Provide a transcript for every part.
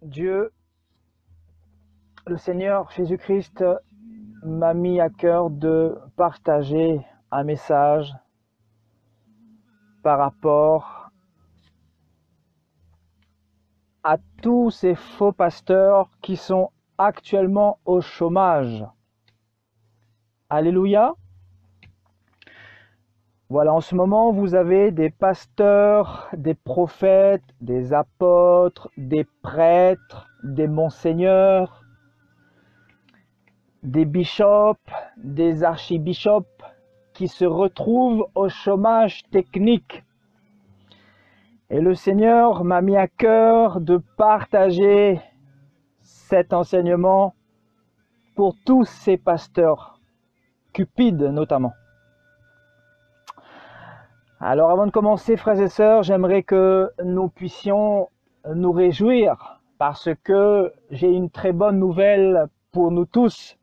Dieu, le Seigneur Jésus-Christ m'a mis à cœur de partager un message par rapport à tous ces faux pasteurs qui sont actuellement au chômage. Alléluia. Voilà, en ce moment, vous avez des pasteurs, des prophètes, des apôtres, des prêtres, des monseigneurs, des bishops, des archibishops qui se retrouvent au chômage technique. Et le Seigneur m'a mis à cœur de partager cet enseignement pour tous ces pasteurs, cupides notamment. Alors avant de commencer, frères et sœurs, j'aimerais que nous puissions nous réjouir parce que j'ai une très bonne nouvelle pour nous tous.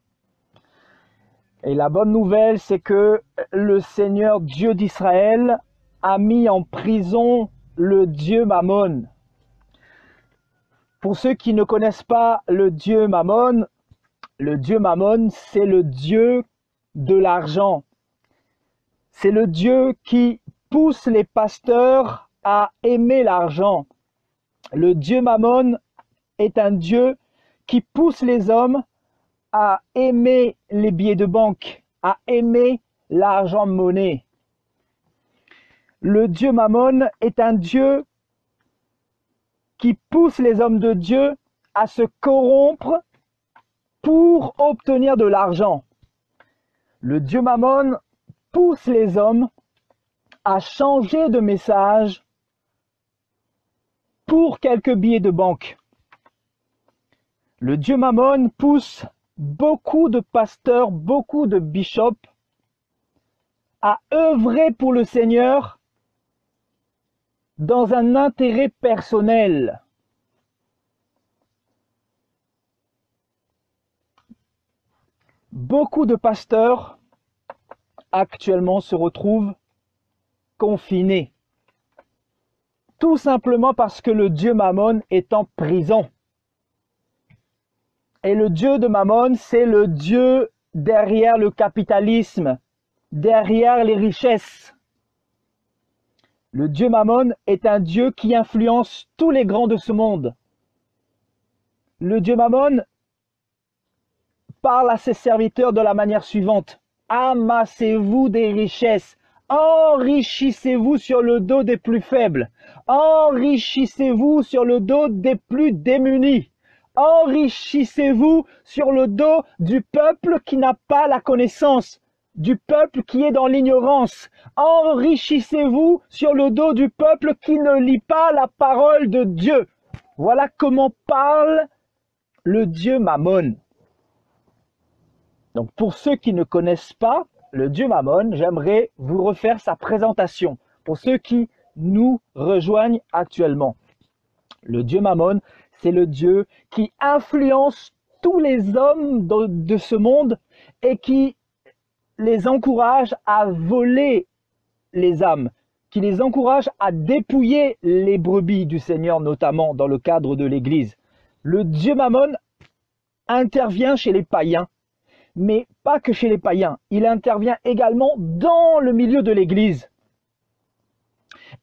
Et la bonne nouvelle, c'est que le Seigneur Dieu d'Israël a mis en prison le Dieu Mammon. Pour ceux qui ne connaissent pas le Dieu Mammon, c'est le Dieu de l'argent. C'est le Dieu qui pousse les pasteurs à aimer l'argent. Le Dieu Mammon est un Dieu qui pousse les hommes à aimer les billets de banque, à aimer l'argent monnaie. Le Dieu Mammon est un Dieu qui pousse les hommes de Dieu à se corrompre pour obtenir de l'argent. Le Dieu Mammon pousse les hommes à changer de message pour quelques billets de banque. Le Dieu Mammon pousse beaucoup de pasteurs, beaucoup de bishops à œuvrer pour le Seigneur dans un intérêt personnel. Beaucoup de pasteurs actuellement se retrouvent confinés, tout simplement parce que le Dieu Mammon est en prison. Et le Dieu de Mammon, c'est le Dieu derrière le capitalisme, derrière les richesses. Le Dieu Mammon est un Dieu qui influence tous les grands de ce monde. Le Dieu Mammon parle à ses serviteurs de la manière suivante. Amassez-vous des richesses. Enrichissez-vous sur le dos des plus faibles. Enrichissez-vous sur le dos des plus démunis. Enrichissez-vous sur le dos du peuple qui n'a pas la connaissance, du peuple qui est dans l'ignorance. Enrichissez-vous sur le dos du peuple qui ne lit pas la parole de Dieu. Voilà comment parle le Dieu Mammon. Donc pour ceux qui ne connaissent pas le Dieu Mammon, j'aimerais vous refaire sa présentation. Pour ceux qui nous rejoignent actuellement. Le Dieu Mammon, c'est le Dieu qui influence tous les hommes de ce monde et qui les encourage à voler les âmes, qui les encourage à dépouiller les brebis du Seigneur, notamment dans le cadre de l'Église. Le Dieu Mammon intervient chez les païens, mais pas que chez les païens. Il intervient également dans le milieu de l'Église.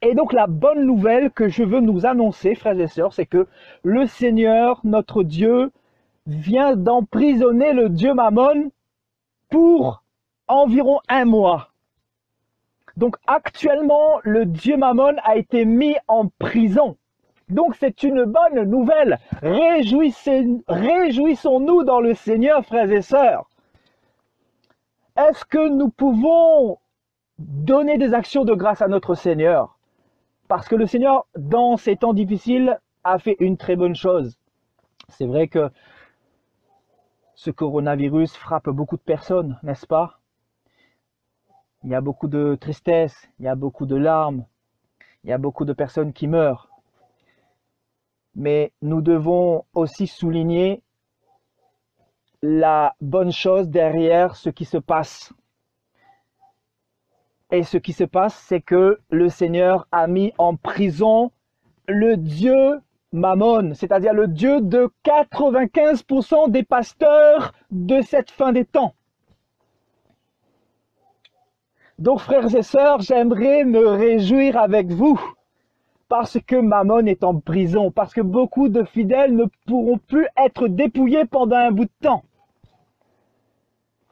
Et donc la bonne nouvelle que je veux nous annoncer, frères et sœurs, c'est que le Seigneur, notre Dieu, vient d'emprisonner le Dieu Mammon pour environ 1 mois. Donc actuellement, le Dieu Mammon a été mis en prison. Donc c'est une bonne nouvelle. Réjouissons-nous dans le Seigneur, frères et sœurs. Est-ce que nous pouvons donner des actions de grâce à notre Seigneur? Parce que le Seigneur, dans ces temps difficiles, a fait une très bonne chose. C'est vrai que ce coronavirus frappe beaucoup de personnes, n'est-ce pas? Il y a beaucoup de tristesse, il y a beaucoup de larmes, il y a beaucoup de personnes qui meurent. Mais nous devons aussi souligner la bonne chose derrière ce qui se passe. Et ce qui se passe, c'est que le Seigneur a mis en prison le Dieu Mammon, c'est-à-dire le Dieu de 95% des pasteurs de cette fin des temps. Donc, frères et sœurs, j'aimerais me réjouir avec vous parce que Mammon est en prison, parce que beaucoup de fidèles ne pourront plus être dépouillés pendant un bout de temps.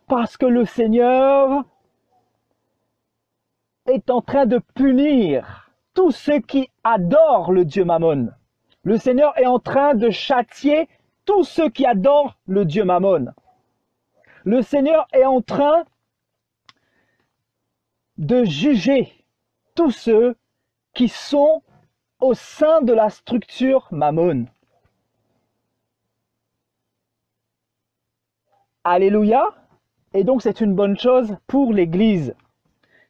Parce que le Seigneur est en train de punir tous ceux qui adorent le Dieu Mammon. Le Seigneur est en train de châtier tous ceux qui adorent le Dieu Mammon. Le Seigneur est en train de juger tous ceux qui sont au sein de la structure Mammon. Alléluia. Et donc c'est une bonne chose pour l'Église.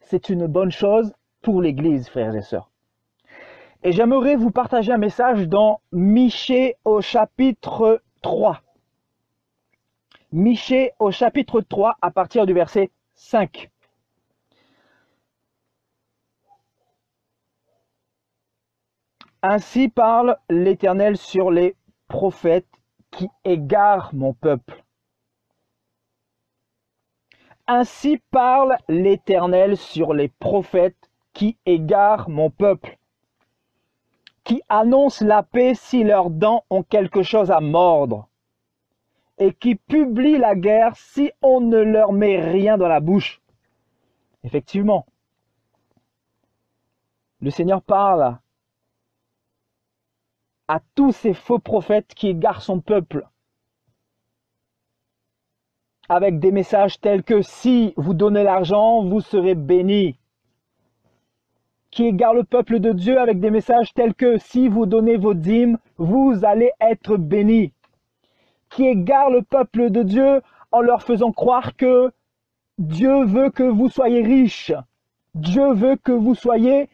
C'est une bonne chose pour l'Église, frères et sœurs. Et j'aimerais vous partager un message dans Michée au chapitre 3. Michée au chapitre 3 à partir du verset 5. Ainsi parle l'Éternel sur les prophètes qui égarent mon peuple. Ainsi parle l'Éternel sur les prophètes qui égarent mon peuple, qui annoncent la paix si leurs dents ont quelque chose à mordre, et qui publient la guerre si on ne leur met rien dans la bouche. Effectivement, le Seigneur parle à tous ces faux prophètes qui égarent son peuple, avec des messages tels que « si vous donnez l'argent, vous serez bénis », qui égarent le peuple de Dieu avec des messages tels que « si vous donnez vos dîmes, vous allez être bénis », qui égarent le peuple de Dieu en leur faisant croire que Dieu veut que vous soyez riches, Dieu veut que vous soyez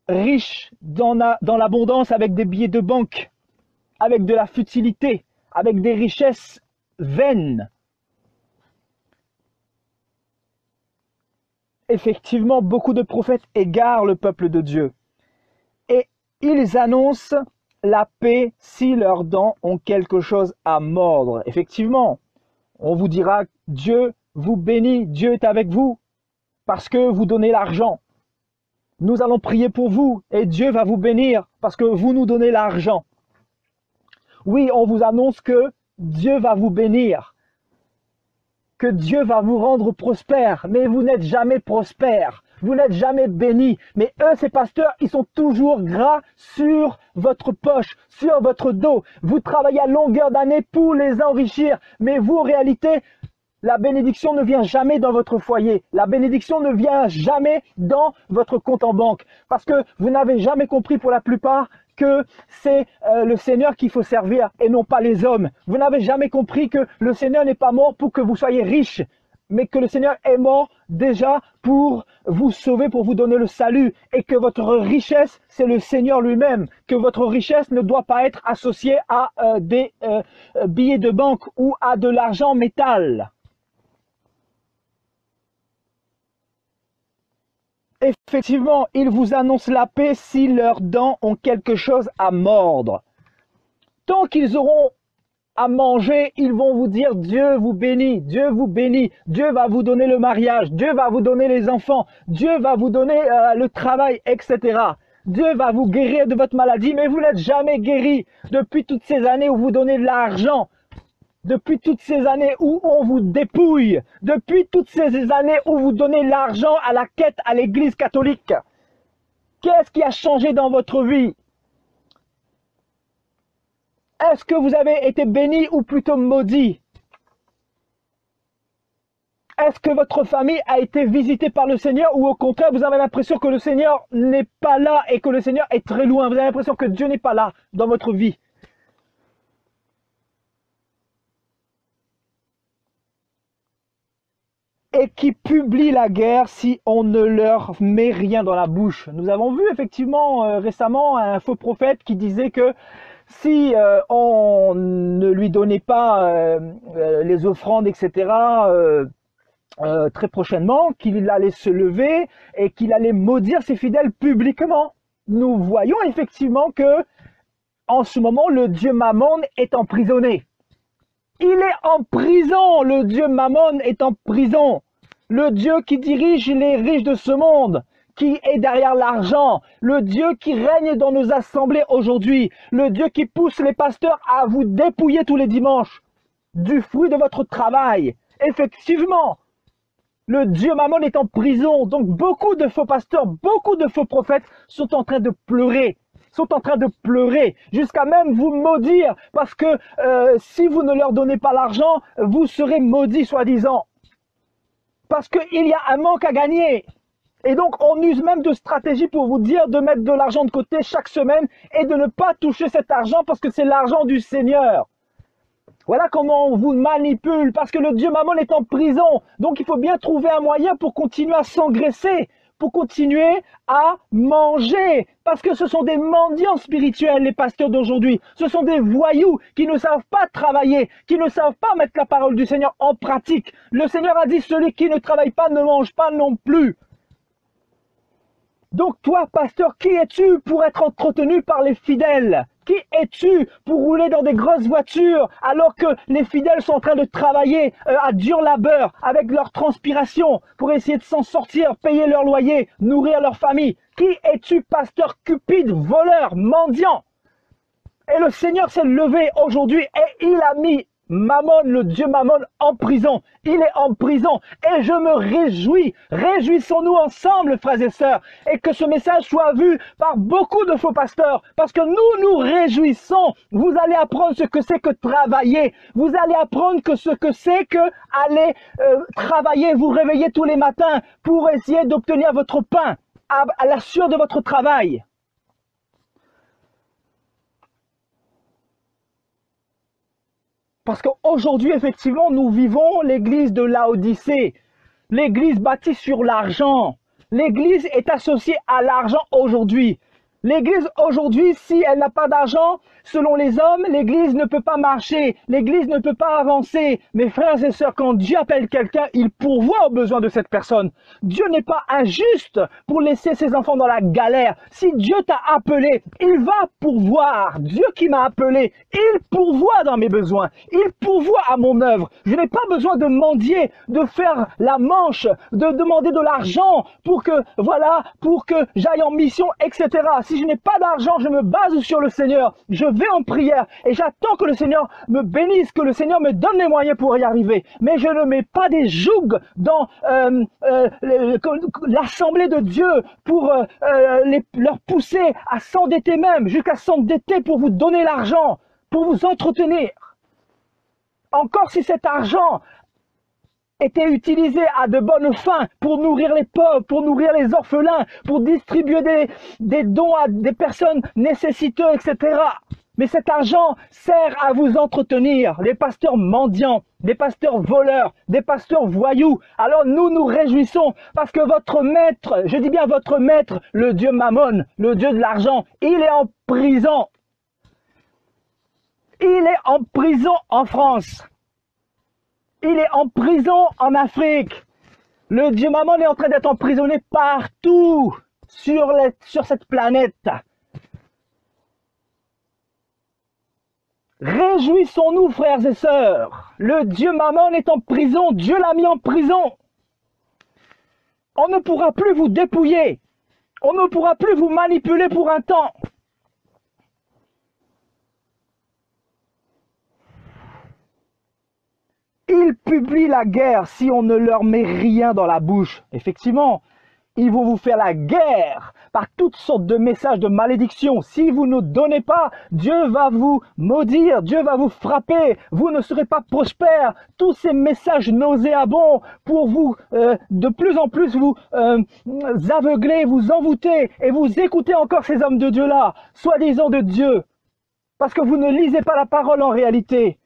riches dans l'abondance avec des billets de banque, avec de la futilité, avec des richesses vaines. Effectivement, beaucoup de prophètes égarent le peuple de Dieu. Et ils annoncent la paix si leurs dents ont quelque chose à mordre. Effectivement, on vous dira « Dieu vous bénit, Dieu est avec vous parce que vous donnez l'argent. Nous allons prier pour vous et Dieu va vous bénir parce que vous nous donnez l'argent. » Oui, on vous annonce que Dieu va vous bénir, que Dieu va vous rendre prospère, mais vous n'êtes jamais prospère, vous n'êtes jamais béni. Mais eux, ces pasteurs, ils sont toujours gras sur votre poche, sur votre dos. Vous travaillez à longueur d'année pour les enrichir, mais vous, en réalité, la bénédiction ne vient jamais dans votre foyer. La bénédiction ne vient jamais dans votre compte en banque. Parce que vous n'avez jamais compris pour la plupart que c'est le Seigneur qu'il faut servir et non pas les hommes. Vous n'avez jamais compris que le Seigneur n'est pas mort pour que vous soyez riches, mais que le Seigneur est mort déjà pour vous sauver, pour vous donner le salut, et que votre richesse, c'est le Seigneur lui-même, que votre richesse ne doit pas être associée à des billets de banque ou à de l'argent en métal. Effectivement, ils vous annoncent la paix si leurs dents ont quelque chose à mordre. Tant qu'ils auront à manger, ils vont vous dire Dieu vous bénit, Dieu vous bénit, Dieu va vous donner le mariage, Dieu va vous donner les enfants, Dieu va vous donner le travail, etc. Dieu va vous guérir de votre maladie, mais vous n'êtes jamais guéri depuis toutes ces années où vous donnez de l'argent. Depuis toutes ces années où on vous dépouille, depuis toutes ces années où vous donnez l'argent à la quête à l'Église catholique, qu'est-ce qui a changé dans votre vie? Est-ce que vous avez été béni ou plutôt maudit? Est-ce que votre famille a été visitée par le Seigneur ou au contraire vous avez l'impression que le Seigneur n'est pas là et que le Seigneur est très loin? Vous avez l'impression que Dieu n'est pas là dans votre vie? Et qui publient la guerre si on ne leur met rien dans la bouche. Nous avons vu effectivement récemment un faux prophète qui disait que si on ne lui donnait pas les offrandes, etc., très prochainement, qu'il allait se lever et qu'il allait maudire ses fidèles publiquement. Nous voyons effectivement que en ce moment, le dieu Mammon est emprisonné. Il est en prison, le dieu Mammon est en prison. Le dieu qui dirige les riches de ce monde, qui est derrière l'argent, le Dieu qui règne dans nos assemblées aujourd'hui, le Dieu qui pousse les pasteurs à vous dépouiller tous les dimanches du fruit de votre travail. Effectivement, le Dieu Mammon est en prison, donc beaucoup de faux pasteurs, beaucoup de faux prophètes sont en train de pleurer, jusqu'à même vous maudire, parce que si vous ne leur donnez pas l'argent, vous serez maudits soi-disant. Parce qu'il y a un manque à gagner. Et donc, on use même de stratégies pour vous dire de mettre de l'argent de côté chaque semaine et de ne pas toucher cet argent parce que c'est l'argent du Seigneur. Voilà comment on vous manipule, parce que le Dieu Mammon est en prison. Donc, il faut bien trouver un moyen pour continuer à s'engraisser, pour continuer à manger. Parce que ce sont des mendiants spirituels, les pasteurs d'aujourd'hui. Ce sont des voyous qui ne savent pas travailler, qui ne savent pas mettre la parole du Seigneur en pratique. Le Seigneur a dit, celui qui ne travaille pas ne mange pas non plus. Donc toi, pasteur, qui es-tu pour être entretenu par les fidèles? Qui es-tu pour rouler dans des grosses voitures alors que les fidèles sont en train de travailler à dur labeur avec leur transpiration pour essayer de s'en sortir, payer leur loyer, nourrir leur famille? Qui es-tu, pasteur cupide, voleur, mendiant? Et le Seigneur s'est levé aujourd'hui et il a mis Mammon, le dieu Mammon, en prison. Il est en prison et je me réjouis. Réjouissons-nous ensemble, frères et sœurs, et que ce message soit vu par beaucoup de faux pasteurs, parce que nous nous réjouissons. Vous allez apprendre ce que c'est que travailler. Vous allez apprendre ce que c'est que aller travailler, vous réveiller tous les matins pour essayer d'obtenir votre pain à la sueur de votre travail. Parce qu'aujourd'hui, effectivement, nous vivons l'église de Laodicée, l'église bâtie sur l'argent. L'église est associée à l'argent aujourd'hui. L'église aujourd'hui, si elle n'a pas d'argent, selon les hommes, l'église ne peut pas marcher, l'église ne peut pas avancer. Mes frères et sœurs, quand Dieu appelle quelqu'un, il pourvoit aux besoins de cette personne. Dieu n'est pas injuste pour laisser ses enfants dans la galère. Si Dieu t'a appelé, il va pourvoir. Dieu qui m'a appelé, il pourvoit dans mes besoins. Il pourvoit à mon œuvre. Je n'ai pas besoin de mendier, de faire la manche, de demander de l'argent pour que, voilà, pour que j'aille en mission, etc. Si je n'ai pas d'argent, je me base sur le Seigneur. Je vais en prière et j'attends que le Seigneur me bénisse, que le Seigneur me donne les moyens pour y arriver. Mais je ne mets pas des jougs dans l'assemblée de Dieu pour leur pousser à s'endetter même, jusqu'à s'endetter pour vous donner l'argent, pour vous entretenir. Encore si cet argent était utilisé à de bonnes fins pour nourrir les pauvres, pour nourrir les orphelins, pour distribuer des dons à des personnes nécessiteuses, etc. Mais cet argent sert à vous entretenir, les pasteurs mendiants, des pasteurs voleurs, des pasteurs voyous. Alors nous nous réjouissons parce que votre maître, je dis bien votre maître, le dieu Mammon, le dieu de l'argent, il est en prison. Il est en prison en France. Il est en prison en Afrique. Le dieu Mammon est en train d'être emprisonné partout sur cette planète. Réjouissons-nous, frères et sœurs. Le dieu Mammon est en prison. Dieu l'a mis en prison. On ne pourra plus vous dépouiller. On ne pourra plus vous manipuler pour un temps. Ils publient la guerre si on ne leur met rien dans la bouche. Effectivement, ils vont vous faire la guerre par toutes sortes de messages de malédiction. Si vous ne donnez pas, Dieu va vous maudire, Dieu va vous frapper, vous ne serez pas prospères. Tous ces messages nauséabonds pour vous de plus en plus vous aveugler, vous envoûter et vous écoutez encore ces hommes de Dieu-là, soi-disant de Dieu, parce que vous ne lisez pas la parole en réalité.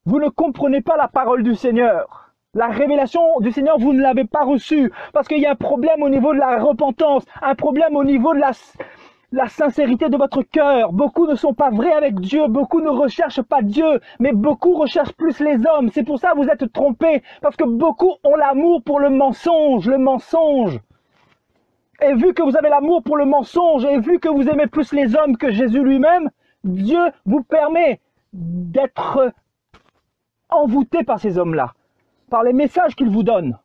Vous ne comprenez pas la parole du Seigneur. La révélation du Seigneur, vous ne l'avez pas reçue. Parce qu'il y a un problème au niveau de la repentance, un problème au niveau de la sincérité de votre cœur. Beaucoup ne sont pas vrais avec Dieu, beaucoup ne recherchent pas Dieu, mais beaucoup recherchent plus les hommes. C'est pour ça que vous êtes trompés, parce que beaucoup ont l'amour pour le mensonge, Et vu que vous avez l'amour pour le mensonge, et vu que vous aimez plus les hommes que Jésus lui-même, Dieu vous permet d'être envoûté par ces hommes-là, par les messages qu'ils vous donnent.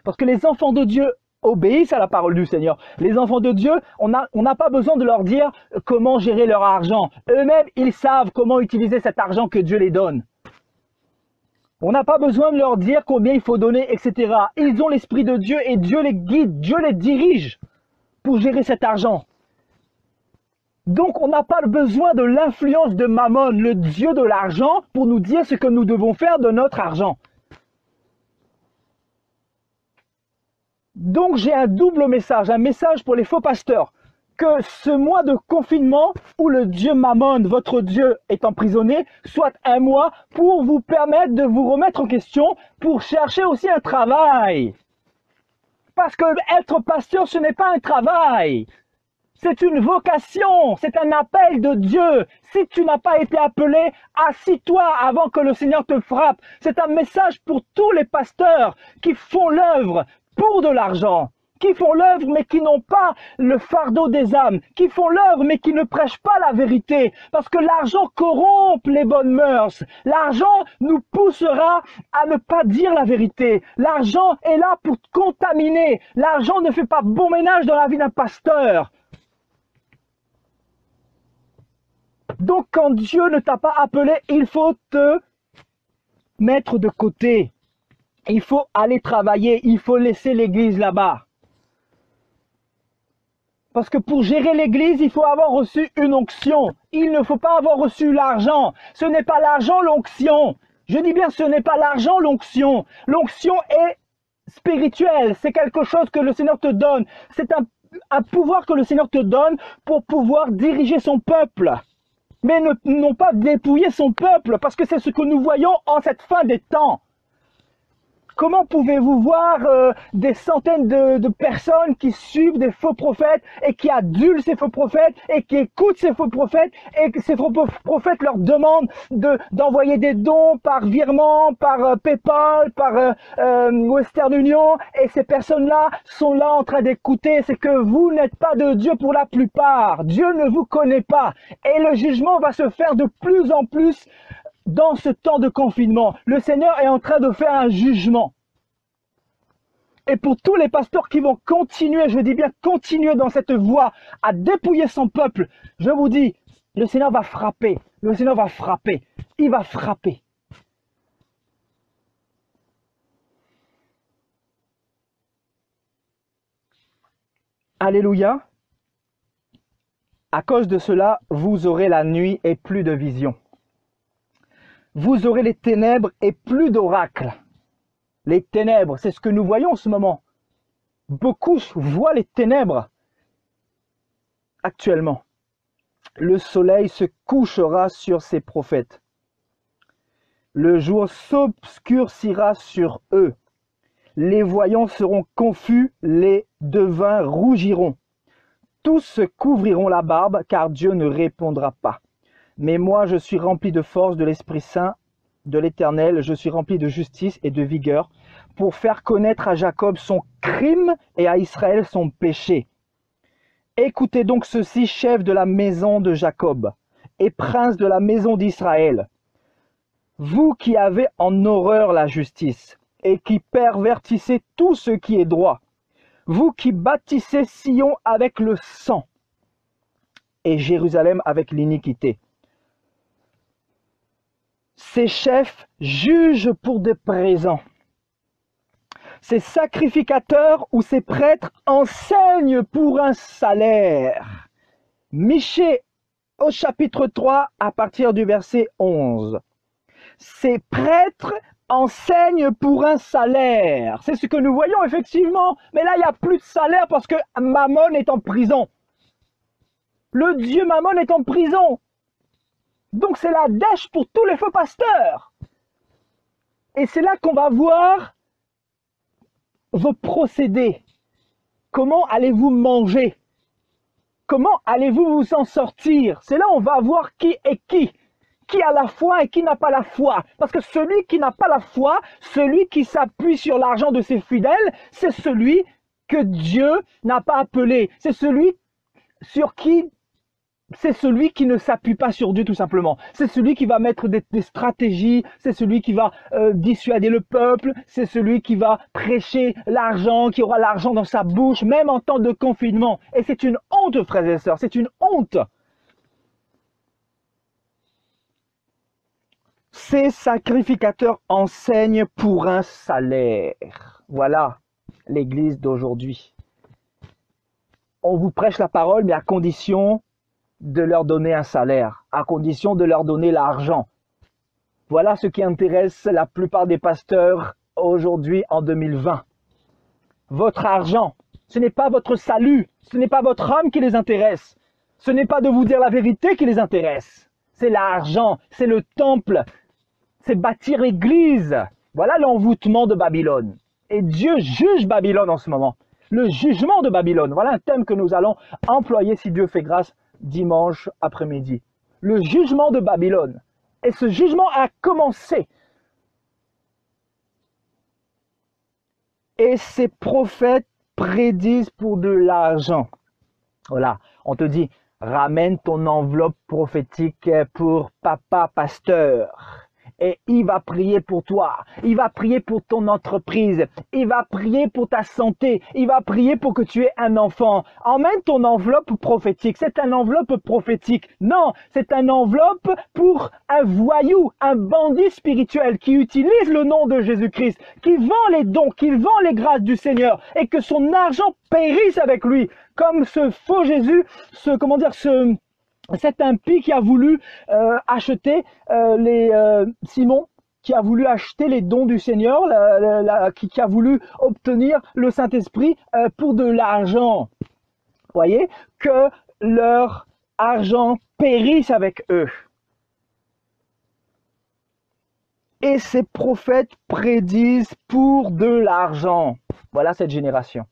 Parce que les enfants de Dieu obéissent à la parole du Seigneur. Les enfants de Dieu, on n'a pas besoin de leur dire comment gérer leur argent. Eux-mêmes, ils savent comment utiliser cet argent que Dieu les donne. On n'a pas besoin de leur dire combien il faut donner, etc. Ils ont l'Esprit de Dieu et Dieu les guide, Dieu les dirige pour gérer cet argent. Donc, on n'a pas besoin de l'influence de Mammon, le Dieu de l'argent, pour nous dire ce que nous devons faire de notre argent. Donc, j'ai un double message, un message pour les faux pasteurs. Que ce mois de confinement où le Dieu Mammon, votre Dieu, est emprisonné, soit un mois pour vous permettre de vous remettre en question, pour chercher aussi un travail. Parce que être pasteur, ce n'est pas un travail. C'est une vocation, c'est un appel de Dieu. Si tu n'as pas été appelé, assis-toi avant que le Seigneur te frappe. C'est un message pour tous les pasteurs qui font l'œuvre pour de l'argent, qui font l'œuvre mais qui n'ont pas le fardeau des âmes, qui font l'œuvre mais qui ne prêchent pas la vérité. Parce que l'argent corrompt les bonnes mœurs. L'argent nous poussera à ne pas dire la vérité. L'argent est là pour contaminer. L'argent ne fait pas bon ménage dans la vie d'un pasteur. Donc, quand Dieu ne t'a pas appelé, il faut te mettre de côté. Il faut aller travailler. Il faut laisser l'église là-bas. Parce que pour gérer l'église, il faut avoir reçu une onction. Il ne faut pas avoir reçu l'argent. Ce n'est pas l'argent l'onction. Je dis bien, ce n'est pas l'argent l'onction. L'onction est spirituelle. C'est quelque chose que le Seigneur te donne. C'est un pouvoir que le Seigneur te donne pour pouvoir diriger son peuple. Mais non pas dépouiller son peuple, parce que c'est ce que nous voyons en cette fin des temps. Comment pouvez-vous voir des centaines de personnes qui suivent des faux prophètes et qui adulent ces faux prophètes et qui écoutent ces faux prophètes et que ces faux prophètes leur demandent d'envoyer des dons par virement, par PayPal, par Western Union, et ces personnes-là sont là en train d'écouter. C'est que vous n'êtes pas de Dieu pour la plupart. Dieu ne vous connaît pas et le jugement va se faire de plus en plus. Dans ce temps de confinement, le Seigneur est en train de faire un jugement. Et pour tous les pasteurs qui vont continuer, je dis bien continuer dans cette voie à dépouiller son peuple, je vous dis, le Seigneur va frapper. Le Seigneur va frapper. Il va frapper. Alléluia. À cause de cela, vous aurez la nuit et plus de vision. Vous aurez les ténèbres et plus d'oracles. Les ténèbres, c'est ce que nous voyons en ce moment. Beaucoup voient les ténèbres actuellement. Le soleil se couchera sur ses prophètes. Le jour s'obscurcira sur eux. Les voyants seront confus, les devins rougiront. Tous se couvriront la barbe, car Dieu ne répondra pas. Mais moi, je suis rempli de force de l'Esprit Saint de l'Éternel, je suis rempli de justice et de vigueur pour faire connaître à Jacob son crime et à Israël son péché. Écoutez donc ceci, chef de la maison de Jacob et prince de la maison d'Israël, vous qui avez en horreur la justice et qui pervertissez tout ce qui est droit, vous qui bâtissez Sion avec le sang et Jérusalem avec l'iniquité. Ces chefs jugent pour des présents. Ces sacrificateurs ou ces prêtres enseignent pour un salaire. Michée au chapitre 3 à partir du verset 11. Ces prêtres enseignent pour un salaire. C'est ce que nous voyons effectivement. Mais là, il n'y a plus de salaire parce que Mammon est en prison. Le dieu Mammon est en prison. Donc c'est la dèche pour tous les faux pasteurs. Et c'est là qu'on va voir vos procédés. Comment allez-vous manger? Comment allez-vous vous en sortir? C'est là où on va voir qui est qui. Qui a la foi et qui n'a pas la foi. Parce que celui qui n'a pas la foi, celui qui s'appuie sur l'argent de ses fidèles, c'est celui que Dieu n'a pas appelé. C'est celui sur qui c'est celui qui ne s'appuie pas sur Dieu tout simplement. C'est celui qui va mettre des stratégies, c'est celui qui va dissuader le peuple, c'est celui qui va prêcher l'argent, qui aura l'argent dans sa bouche, même en temps de confinement. Et c'est une honte, frères et sœurs, c'est une honte. Ces sacrificateurs enseignent pour un salaire. Voilà l'église d'aujourd'hui. On vous prêche la parole, mais à condition de leur donner un salaire, à condition de leur donner l'argent. Voilà ce qui intéresse la plupart des pasteurs aujourd'hui en 2020. Votre argent, ce n'est pas votre salut, ce n'est pas votre âme qui les intéresse, ce n'est pas de vous dire la vérité qui les intéresse, c'est l'argent, c'est le temple, c'est bâtir l'église. Voilà l'envoûtement de Babylone. Et Dieu juge Babylone en ce moment. Le jugement de Babylone, voilà un thème que nous allons employer si Dieu fait grâce dimanche après-midi. Le jugement de Babylone. Et ce jugement a commencé. Et ces prophètes prédisent pour de l'argent. Voilà, on te dit, ramène ton enveloppe prophétique pour papa pasteur. Et il va prier pour toi, il va prier pour ton entreprise, il va prier pour ta santé, il va prier pour que tu aies un enfant. Emmène ton enveloppe prophétique, c'est une enveloppe prophétique. Non, c'est une enveloppe pour un voyou, un bandit spirituel qui utilise le nom de Jésus-Christ, qui vend les dons, qui vend les grâces du Seigneur et que son argent périsse avec lui. Comme ce faux Jésus, cet impie qui a voulu acheter Simon, qui a voulu acheter les dons du Seigneur, qui a voulu obtenir le Saint-Esprit pour de l'argent. Voyez, que leur argent périsse avec eux. Et ces prophètes prédisent pour de l'argent. Voilà cette génération.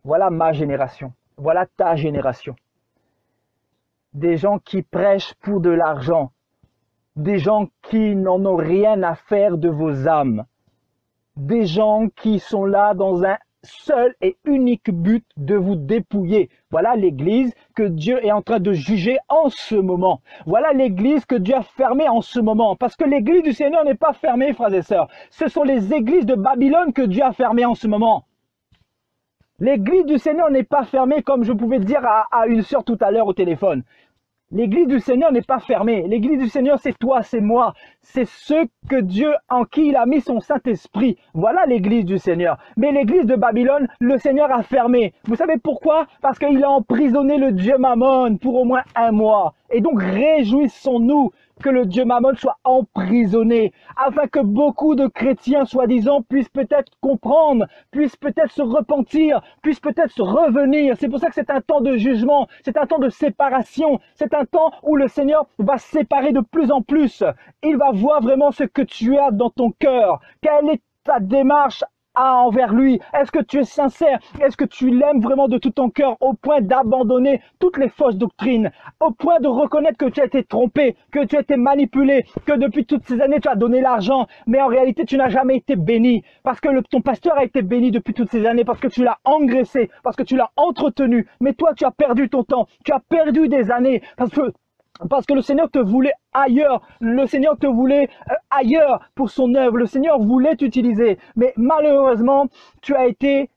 Voilà ma génération. Voilà ta génération. Des gens qui prêchent pour de l'argent, des gens qui n'en ont rien à faire de vos âmes, des gens qui sont là dans un seul et unique but de vous dépouiller. Voilà l'église que Dieu est en train de juger en ce moment. Voilà l'église que Dieu a fermée en ce moment. Parce que l'église du Seigneur n'est pas fermée, frères et sœurs. Ce sont les églises de Babylone que Dieu a fermées en ce moment. L'église du Seigneur n'est pas fermée comme je pouvais dire à une sœur tout à l'heure au téléphone. L'église du Seigneur n'est pas fermée. L'église du Seigneur, c'est toi, c'est moi. C'est ceux que Dieu, en qui il a mis son Saint-Esprit. Voilà l'église du Seigneur. Mais l'église de Babylone, le Seigneur a fermé. Vous savez pourquoi? Parce qu'il a emprisonné le dieu Mammon pour au moins 1 mois. Et donc, réjouissons-nous que le dieu Mammon soit emprisonné, afin que beaucoup de chrétiens, soi-disant, puissent peut-être comprendre, puissent peut-être se repentir, puissent peut-être se revenir. C'est pour ça que c'est un temps de jugement, c'est un temps de séparation, c'est un temps où le Seigneur va séparer de plus en plus. Il va voir vraiment ce que tu as dans ton cœur. Quelle est ta démarche envers lui? Est-ce que tu es sincère? Est-ce que tu l'aimes vraiment de tout ton cœur au point d'abandonner toutes les fausses doctrines, au point de reconnaître que tu as été trompé, que tu as été manipulé, que depuis toutes ces années tu as donné l'argent, mais en réalité tu n'as jamais été béni, parce que ton pasteur a été béni depuis toutes ces années, parce que tu l'as engraissé, parce que tu l'as entretenu, mais toi tu as perdu ton temps, tu as perdu des années, parce que le Seigneur te voulait ailleurs, le Seigneur te voulait ailleurs pour son œuvre, le Seigneur voulait t'utiliser, mais malheureusement, tu as été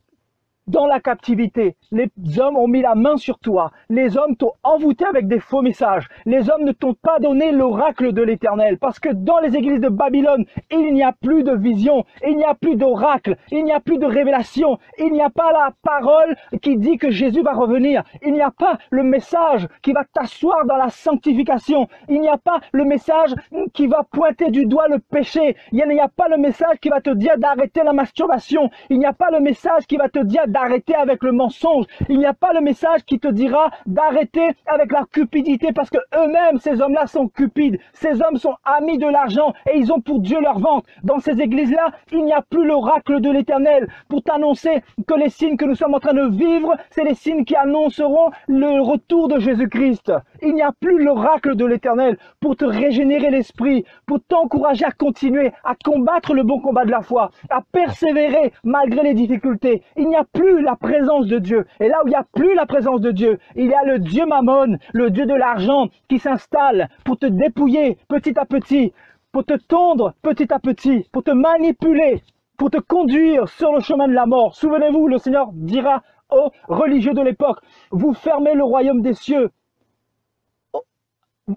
dans la captivité. Les hommes ont mis la main sur toi. Les hommes t'ont envoûté avec des faux messages. Les hommes ne t'ont pas donné l'oracle de l'Éternel. Parce que dans les églises de Babylone, il n'y a plus de vision. Il n'y a plus d'oracle. Il n'y a plus de révélation. Il n'y a pas la parole qui dit que Jésus va revenir. Il n'y a pas le message qui va t'asseoir dans la sanctification. Il n'y a pas le message qui va pointer du doigt le péché. Il n'y a pas le message qui va te dire d'arrêter la masturbation. Il n'y a pas le message qui va te dire d'arrêter avec le mensonge. Il n'y a pas le message qui te dira d'arrêter avec la cupidité, parce que eux-mêmes, ces hommes-là sont cupides. Ces hommes sont amis de l'argent et ils ont pour Dieu leur ventre. Dans ces églises-là, il n'y a plus l'oracle de l'Éternel pour t'annoncer que les signes que nous sommes en train de vivre, c'est les signes qui annonceront le retour de Jésus-Christ. Il n'y a plus l'oracle de l'Éternel pour te régénérer l'esprit, pour t'encourager à continuer, à combattre le bon combat de la foi, à persévérer malgré les difficultés. Il n'y a plus la présence de Dieu. Et là où il n'y a plus la présence de Dieu, il y a le Dieu Mammon, le Dieu de l'argent qui s'installe pour te dépouiller petit à petit, pour te tondre petit à petit, pour te manipuler, pour te conduire sur le chemin de la mort. Souvenez-vous, le Seigneur dira aux religieux de l'époque, vous fermez le royaume des cieux.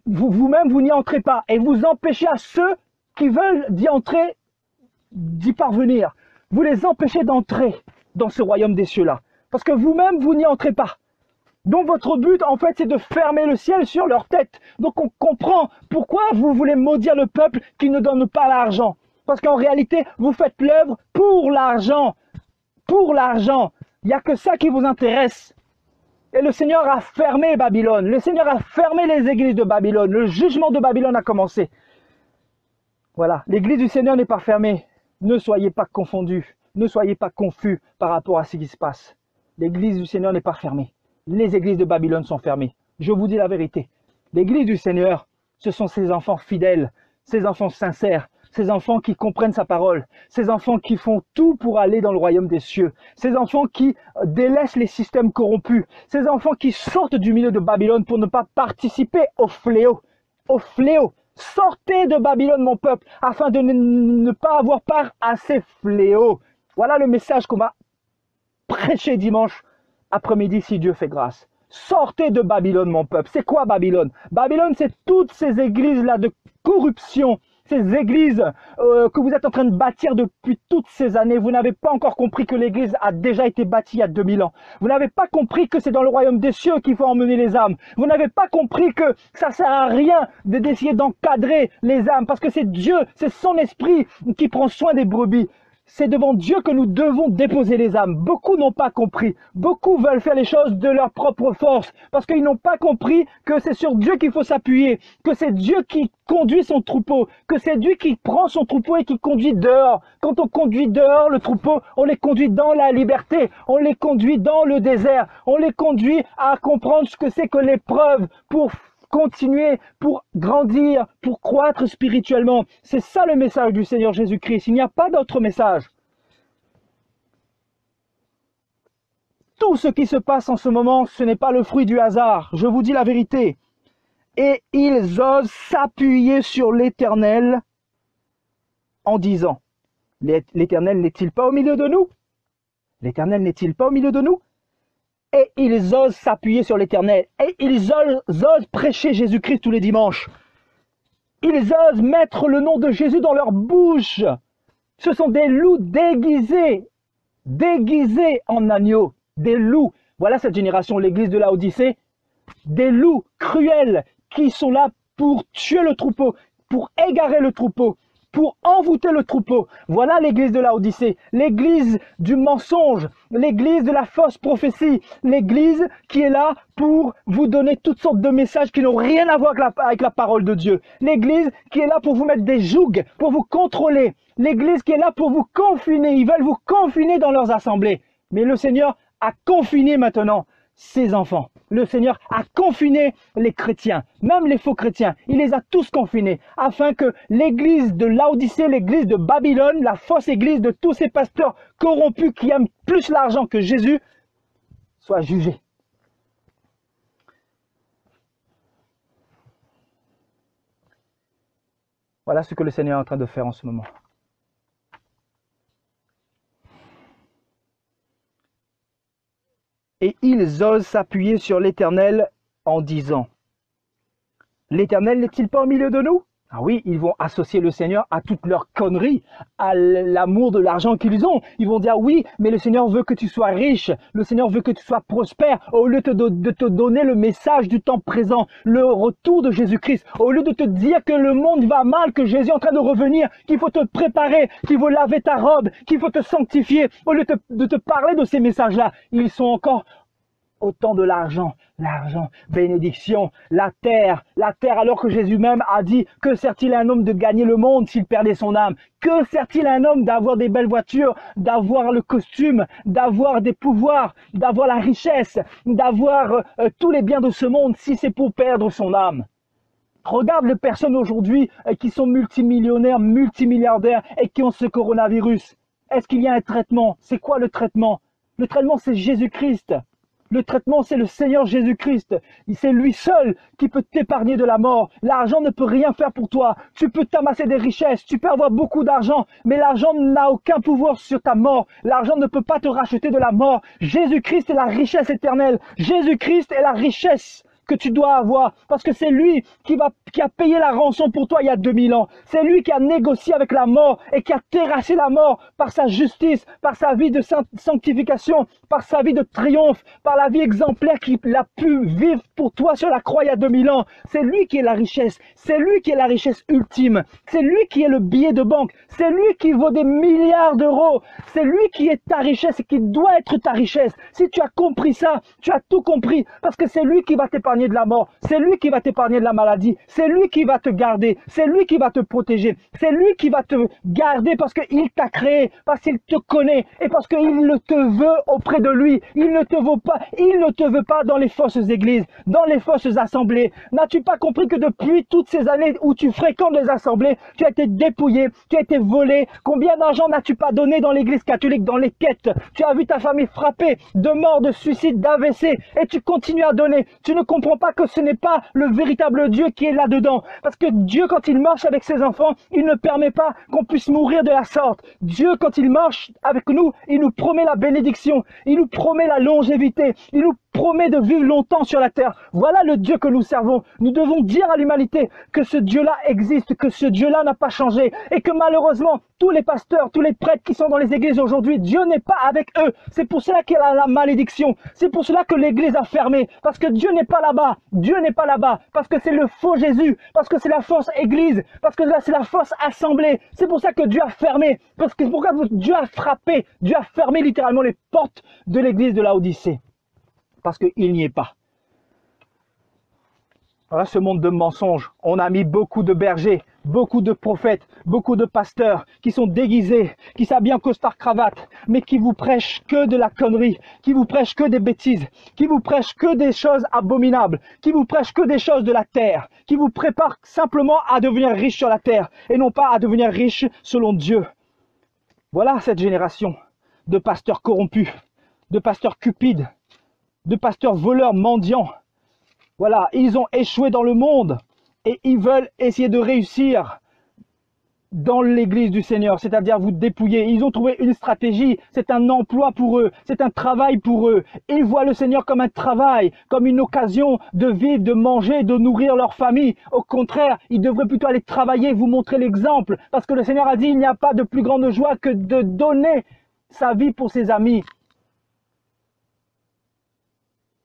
Vous-même, vous n'y entrez pas. Et vous empêchez à ceux qui veulent d'y entrer, d'y parvenir. Vous les empêchez d'entrer dans ce royaume des cieux-là. Parce que vous-même, vous n'y entrez pas. Donc votre but, en fait, c'est de fermer le ciel sur leur tête. Donc on comprend pourquoi vous voulez maudire le peuple qui ne donne pas l'argent. Parce qu'en réalité, vous faites l'œuvre pour l'argent. Pour l'argent. Il n'y a que ça qui vous intéresse. Et le Seigneur a fermé Babylone. Le Seigneur a fermé les églises de Babylone. Le jugement de Babylone a commencé. Voilà, l'église du Seigneur n'est pas fermée. Ne soyez pas confondus. Ne soyez pas confus par rapport à ce qui se passe. L'église du Seigneur n'est pas fermée. Les églises de Babylone sont fermées. Je vous dis la vérité. L'église du Seigneur, ce sont ces enfants fidèles, ces enfants sincères, ces enfants qui comprennent sa parole, ces enfants qui font tout pour aller dans le royaume des cieux, ces enfants qui délaissent les systèmes corrompus, ces enfants qui sortent du milieu de Babylone pour ne pas participer au fléau. Au fléau. Sortez de Babylone, mon peuple, afin de ne pas avoir part à ces fléaux. Voilà le message qu'on va prêcher dimanche après-midi si Dieu fait grâce. Sortez de Babylone, mon peuple. C'est quoi Babylone? Babylone, c'est toutes ces églises-là de corruption, ces églises que vous êtes en train de bâtir depuis toutes ces années. Vous n'avez pas encore compris que l'église a déjà été bâtie il y a 2000 ans. Vous n'avez pas compris que c'est dans le royaume des cieux qu'il faut emmener les âmes. Vous n'avez pas compris que ça sert à rien d'essayer d'encadrer les âmes parce que c'est Dieu, c'est son esprit qui prend soin des brebis. C'est devant Dieu que nous devons déposer les âmes. Beaucoup n'ont pas compris. Beaucoup veulent faire les choses de leur propre force parce qu'ils n'ont pas compris que c'est sur Dieu qu'il faut s'appuyer, que c'est Dieu qui conduit son troupeau, que c'est Dieu qui prend son troupeau et qui conduit dehors. Quand on conduit dehors le troupeau, on les conduit dans la liberté, on les conduit dans le désert, on les conduit à comprendre ce que c'est que l'épreuve pour continuer, pour grandir, pour croître spirituellement. C'est ça le message du Seigneur Jésus-Christ. Il n'y a pas d'autre message. Tout ce qui se passe en ce moment, ce n'est pas le fruit du hasard. Je vous dis la vérité. Et ils osent s'appuyer sur l'Éternel en disant, l'Éternel n'est-il pas au milieu de nous? L'Éternel n'est-il pas au milieu de nous? Et ils osent s'appuyer sur l'Éternel. Et ils osent prêcher Jésus-Christ tous les dimanches. Ils osent mettre le nom de Jésus dans leur bouche. Ce sont des loups déguisés en agneaux. Des loups. Voilà cette génération, l'église de Laodicée. Des loups cruels qui sont là pour tuer le troupeau, pour égarer le troupeau, pour envoûter le troupeau. Voilà l'église de Laodicée, l'église du mensonge, l'église de la fausse prophétie, l'église qui est là pour vous donner toutes sortes de messages qui n'ont rien à voir avec la parole de Dieu. L'église qui est là pour vous mettre des jougs, pour vous contrôler. L'église qui est là pour vous confiner. Ils veulent vous confiner dans leurs assemblées. Mais le Seigneur a confiné maintenant ses enfants. Le Seigneur a confiné les chrétiens, même les faux chrétiens. Il les a tous confinés afin que l'église de Laodicée, l'église de Babylone, la fausse église de tous ces pasteurs corrompus qui aiment plus l'argent que Jésus, soit jugée. Voilà ce que le Seigneur est en train de faire en ce moment. Et ils osent s'appuyer sur l'Éternel en disant, l'Éternel n'est-il pas au milieu de nous? Ah oui, ils vont associer le Seigneur à toutes leurs conneries, à l'amour de l'argent qu'ils ont. Ils vont dire, oui, mais le Seigneur veut que tu sois riche, le Seigneur veut que tu sois prospère, au lieu de te donner le message du temps présent, le retour de Jésus-Christ, au lieu de te dire que le monde va mal, que Jésus est en train de revenir, qu'il faut te préparer, qu'il faut laver ta robe, qu'il faut te sanctifier, au lieu de te parler de ces messages-là, ils sont encore autant de l'argent, bénédiction, la terre, alors que Jésus même a dit, que sert-il à un homme de gagner le monde s'il perdait son âme? Que sert-il à un homme d'avoir des belles voitures, d'avoir le costume, d'avoir des pouvoirs, d'avoir la richesse, d'avoir tous les biens de ce monde si c'est pour perdre son âme? Regarde les personnes aujourd'hui qui sont multimillionnaires, multimilliardaires et qui ont ce coronavirus. Est-ce qu'il y a un traitement? C'est quoi le traitement? Le traitement, c'est Jésus-Christ. Le traitement, c'est le Seigneur Jésus-Christ. C'est lui seul qui peut t'épargner de la mort. L'argent ne peut rien faire pour toi. Tu peux t'amasser des richesses, tu peux avoir beaucoup d'argent, mais l'argent n'a aucun pouvoir sur ta mort. L'argent ne peut pas te racheter de la mort. Jésus-Christ est la richesse éternelle. Jésus-Christ est la richesse que tu dois avoir, parce que c'est lui qui a payé la rançon pour toi il y a 2000 ans. C'est lui qui a négocié avec la mort et qui a terrassé la mort par sa justice, par sa vie de sanctification, par sa vie de triomphe, par la vie exemplaire qu'il a pu vivre pour toi sur la croix il y a 2000 ans. C'est lui qui est la richesse. C'est lui qui est la richesse ultime. C'est lui qui est le billet de banque. C'est lui qui vaut des milliards d'euros. C'est lui qui est ta richesse et qui doit être ta richesse. Si tu as compris ça, tu as tout compris, parce que c'est lui qui va t'épargner de la mort, c'est lui qui va t'épargner de la maladie, c'est lui qui va te garder, c'est lui qui va te protéger, c'est lui qui va te garder parce qu'il t'a créé, parce qu'il te connaît et parce qu'il te veut auprès de lui. Il ne te veut pas dans les fausses églises, dans les fausses assemblées. N'as-tu pas compris que depuis toutes ces années où tu fréquentes les assemblées, tu as été dépouillé, tu as été volé? Combien d'argent n'as-tu pas donné dans l'église catholique, dans les quêtes? Tu as vu ta famille frappée de mort, de suicide, d'AVC et tu continues à donner. Tu ne comprends pas que ce n'est pas le véritable Dieu qui est là-dedans. Parce que Dieu, quand il marche avec ses enfants, il ne permet pas qu'on puisse mourir de la sorte. Dieu, quand il marche avec nous, il nous promet la bénédiction, il nous promet la longévité, il nous promet de vivre longtemps sur la terre. Voilà le Dieu que nous servons. Nous devons dire à l'humanité que ce Dieu-là existe, que ce Dieu-là n'a pas changé et que malheureusement, tous les pasteurs, tous les prêtres qui sont dans les églises aujourd'hui, Dieu n'est pas avec eux. C'est pour cela qu'il y a la malédiction. C'est pour cela que l'église a fermé. Parce que Dieu n'est pas là-bas. Dieu n'est pas là-bas. Parce que c'est le faux Jésus. Parce que c'est la fausse église. Parce que là, c'est la fausse assemblée. C'est pour ça que Dieu a fermé. Parce que pourquoi Dieu a frappé. Dieu a fermé littéralement les portes de l'église de Laodicée. Parce qu'il n'y est pas. Voilà ce monde de mensonges. On a mis beaucoup de bergers, beaucoup de prophètes, beaucoup de pasteurs qui sont déguisés, qui s'habillent en costard-cravate, mais qui vous prêchent que de la connerie, qui vous prêchent que des bêtises, qui vous prêchent que des choses abominables, qui vous prêchent que des choses de la terre, qui vous préparent simplement à devenir riche sur la terre et non pas à devenir riche selon Dieu. Voilà cette génération de pasteurs corrompus, de pasteurs cupides, de pasteurs voleurs mendiants. Voilà, ils ont échoué dans le monde et ils veulent essayer de réussir dans l'église du Seigneur, c'est-à-dire vous dépouiller. Ils ont trouvé une stratégie, c'est un emploi pour eux, c'est un travail pour eux. Ils voient le Seigneur comme un travail, comme une occasion de vivre, de manger, de nourrir leur famille. Au contraire, ils devraient plutôt aller travailler, vous montrer l'exemple, parce que le Seigneur a dit, il n'y a pas de plus grande joie que de donner sa vie pour ses amis.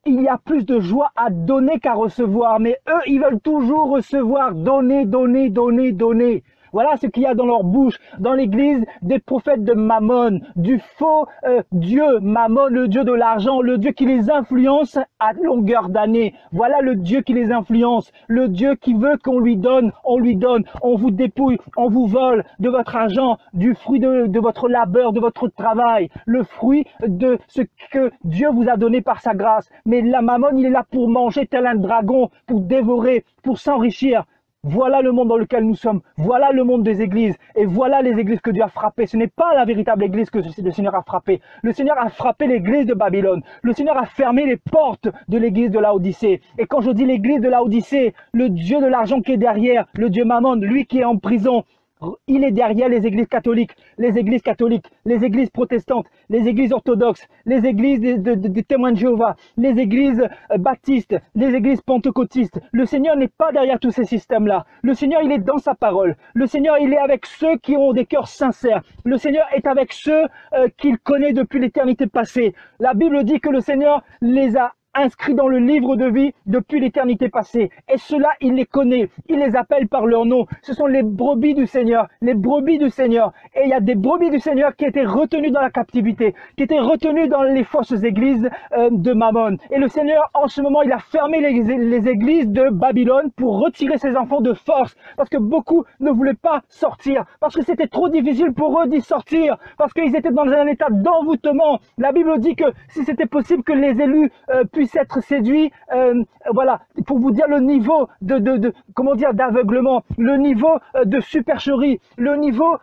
Il y a plus de joie à donner qu'à recevoir, mais eux, ils veulent toujours recevoir, donner, donner, donner, donner. Voilà ce qu'il y a dans leur bouche, dans l'église des prophètes de Mammon, du faux Dieu, Mammon, le Dieu de l'argent, le Dieu qui les influence à longueur d'année. Voilà le Dieu qui les influence, le Dieu qui veut qu'on lui donne, on vous dépouille, on vous vole de votre argent, du fruit de votre labeur, de votre travail, le fruit de ce que Dieu vous a donné par sa grâce. Mais la Mammon, il est là pour manger tel un dragon, pour dévorer, pour s'enrichir. Voilà le monde dans lequel nous sommes. Voilà le monde des églises. Et voilà les églises que Dieu a frappées. Ce n'est pas la véritable église que le Seigneur a frappée. Le Seigneur a frappé l'église de Babylone. Le Seigneur a fermé les portes de l'église de Laodicée. Et quand je dis l'église de Laodicée, le Dieu de l'argent qui est derrière, le Dieu Mammon, lui qui est en prison, il est derrière les églises catholiques, les églises protestantes, les églises orthodoxes, les églises des témoins de Jéhovah, les églises baptistes, les églises pentecôtistes. Le Seigneur n'est pas derrière tous ces systèmes-là. Le Seigneur, il est dans sa parole. Le Seigneur, il est avec ceux qui ont des cœurs sincères. Le Seigneur est avec ceux qu'il connaît depuis l'éternité passée. La Bible dit que le Seigneur les a inscrits dans le livre de vie depuis l'éternité passée. Et ceux-là, il les connaît, il les appelle par leur nom. Ce sont les brebis du Seigneur, les brebis du Seigneur. Et il y a des brebis du Seigneur qui étaient retenues dans la captivité, qui étaient retenues dans les fausses églises de Mammon. Et le Seigneur, en ce moment, il a fermé les églises de Babylone pour retirer ses enfants de force, parce que beaucoup ne voulaient pas sortir, parce que c'était trop difficile pour eux d'y sortir, parce qu'ils étaient dans un état d'envoûtement. La Bible dit que si c'était possible que les élus puissent être séduits, voilà, pour vous dire le niveau comment dire, d'aveuglement, le niveau de supercherie, le niveau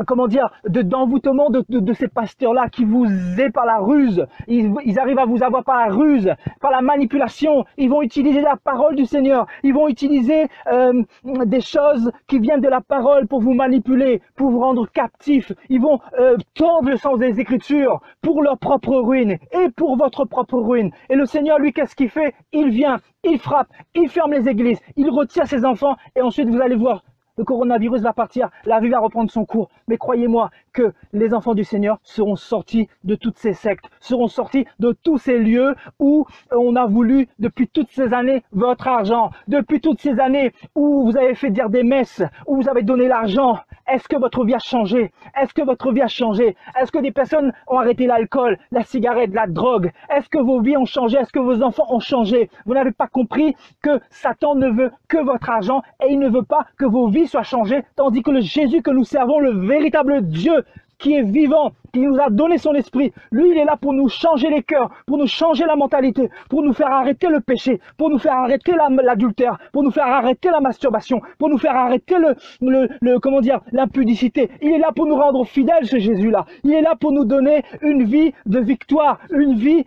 comment dire, d'envoûtement de ces pasteurs-là qui vous est par la ruse. Ils arrivent à vous avoir par la ruse, par la manipulation. Ils vont utiliser la parole du Seigneur. Ils vont utiliser des choses qui viennent de la parole pour vous manipuler, pour vous rendre captifs. Ils vont tordre le sens des Écritures pour leur propre ruine et pour votre propre ruine. Et le Seigneur, lui, qu'est-ce qu'il fait? Il vient, il frappe, il ferme les églises, il retire ses enfants et ensuite vous allez voir, le coronavirus va partir, la vie va reprendre son cours. Mais croyez-moi que les enfants du Seigneur seront sortis de toutes ces sectes, seront sortis de tous ces lieux où on a voulu, depuis toutes ces années, votre argent. Depuis toutes ces années où vous avez fait dire des messes, où vous avez donné l'argent. Est-ce que votre vie a changé? Est-ce que votre vie a changé? Est-ce que des personnes ont arrêté l'alcool, la cigarette, la drogue? Est-ce que vos vies ont changé? Est-ce que vos enfants ont changé? Vous n'avez pas compris que Satan ne veut que votre argent et il ne veut pas que vos vies soient changées, tandis que le Jésus que nous servons, le véritable Dieu, qui est vivant, qui nous a donné son esprit. Lui, il est là pour nous changer les cœurs, pour nous changer la mentalité, pour nous faire arrêter le péché, pour nous faire arrêter l'adultère, pour nous faire arrêter la masturbation, pour nous faire arrêter comment dire, l'impudicité. Il est là pour nous rendre fidèles, ce Jésus-là. Il est là pour nous donner une vie de victoire, une vie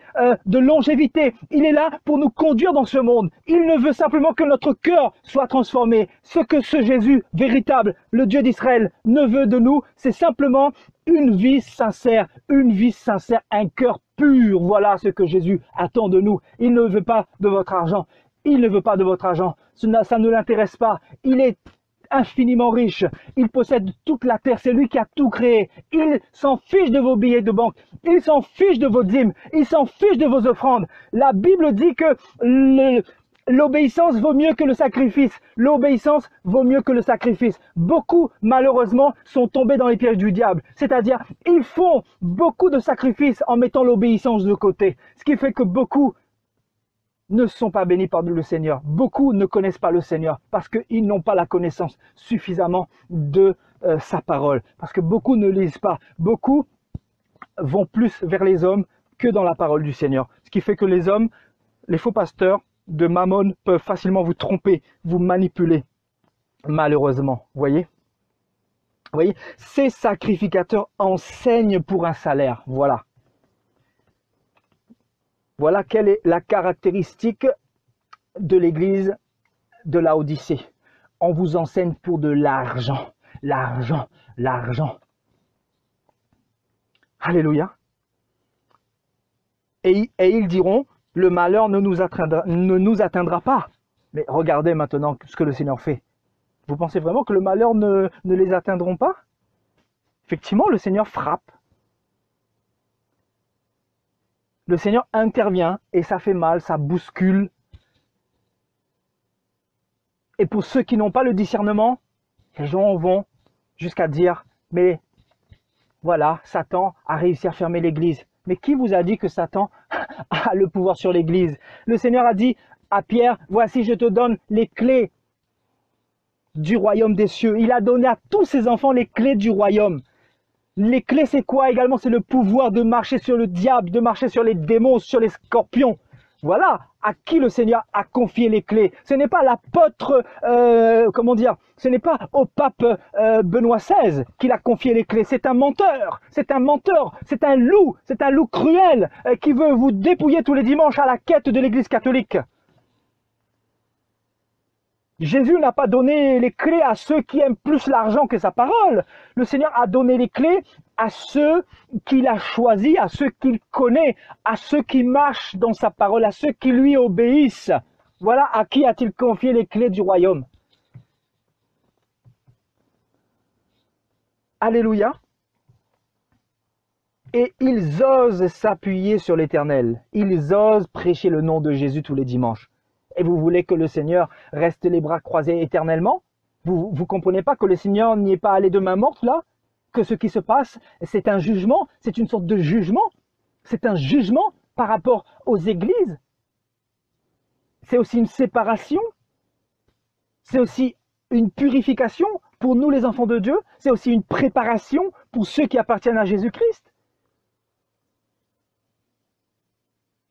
de longévité. Il est là pour nous conduire dans ce monde. Il ne veut simplement que notre cœur soit transformé. Ce que ce Jésus véritable, le Dieu d'Israël, ne veut de nous, c'est simplement une vie sincère, un cœur pur. Voilà ce que Jésus attend de nous. Il ne veut pas de votre argent. Il ne veut pas de votre argent. Ça ne l'intéresse pas. Il est infiniment riche. Il possède toute la terre. C'est lui qui a tout créé. Il s'en fiche de vos billets de banque. Il s'en fiche de vos dîmes. Il s'en fiche de vos offrandes. La Bible dit que l'obéissance vaut mieux que le sacrifice. L'obéissance vaut mieux que le sacrifice. Beaucoup, malheureusement, sont tombés dans les pièges du diable. C'est-à-dire, ils font beaucoup de sacrifices en mettant l'obéissance de côté. Ce qui fait que beaucoup ne sont pas bénis par le Seigneur. Beaucoup ne connaissent pas le Seigneur parce qu'ils n'ont pas la connaissance suffisamment de sa parole. Parce que beaucoup ne lisent pas. Beaucoup vont plus vers les hommes que dans la parole du Seigneur. Ce qui fait que les hommes, les faux pasteurs de Mammon peuvent facilement vous tromper, vous manipuler, malheureusement. Voyez, ces sacrificateurs enseignent pour un salaire. Voilà. Voilà quelle est la caractéristique de l'église de Laodicée. On vous enseigne pour de l'argent, l'argent, l'argent. Alléluia. Et ils diront, le malheur ne nous atteindra pas. Mais regardez maintenant ce que le Seigneur fait. Vous pensez vraiment que le malheur ne les atteindront pas? Effectivement, le Seigneur frappe. Le Seigneur intervient et ça fait mal, ça bouscule. Et pour ceux qui n'ont pas le discernement, les gens vont jusqu'à dire, mais voilà, Satan a réussi à fermer l'église. Mais qui vous a dit que Satan a le pouvoir sur l'église? Le Seigneur a dit à Pierre, voici je te donne les clés du royaume des cieux. Il a donné à tous ses enfants les clés du royaume. Les clés, c'est quoi également? C'est le pouvoir de marcher sur le diable, de marcher sur les démons, sur les scorpions. Voilà à qui le Seigneur a confié les clés. Ce n'est pas l'apôtre, comment dire, ce n'est pas au pape Benoît XVI qu'il a confié les clés. C'est un menteur, c'est un loup cruel qui veut vous dépouiller tous les dimanches à la quête de l'Église catholique. Jésus n'a pas donné les clés à ceux qui aiment plus l'argent que sa parole. Le Seigneur a donné les clés à ceux qu'il a choisis, à ceux qu'il connaît, à ceux qui marchent dans sa parole, à ceux qui lui obéissent. Voilà à qui a-t-il confié les clés du royaume. Alléluia. et ils osent s'appuyer sur l'Éternel. Ils osent prêcher le nom de Jésus tous les dimanches. Et vous voulez que le Seigneur reste les bras croisés éternellement? Vous comprenez pas que le Seigneur n'y est pas allé de main morte là? Que ce qui se passe, c'est un jugement, c'est une sorte de jugement. C'est un jugement par rapport aux églises. C'est aussi une séparation. C'est aussi une purification pour nous les enfants de Dieu. C'est aussi une préparation pour ceux qui appartiennent à Jésus-Christ.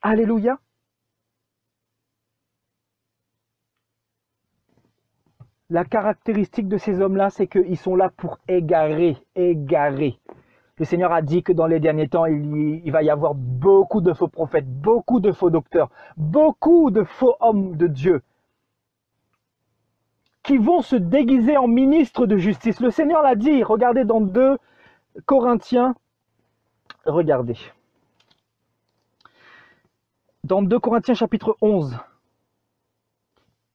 Alléluia. La caractéristique de ces hommes-là, c'est qu'ils sont là pour égarer. Le Seigneur a dit que dans les derniers temps, il va y avoir beaucoup de faux prophètes, beaucoup de faux docteurs, beaucoup de faux hommes de Dieu qui vont se déguiser en ministres de justice. Le Seigneur l'a dit, regardez dans 2 Corinthiens, regardez. Dans 2 Corinthiens chapitre 11,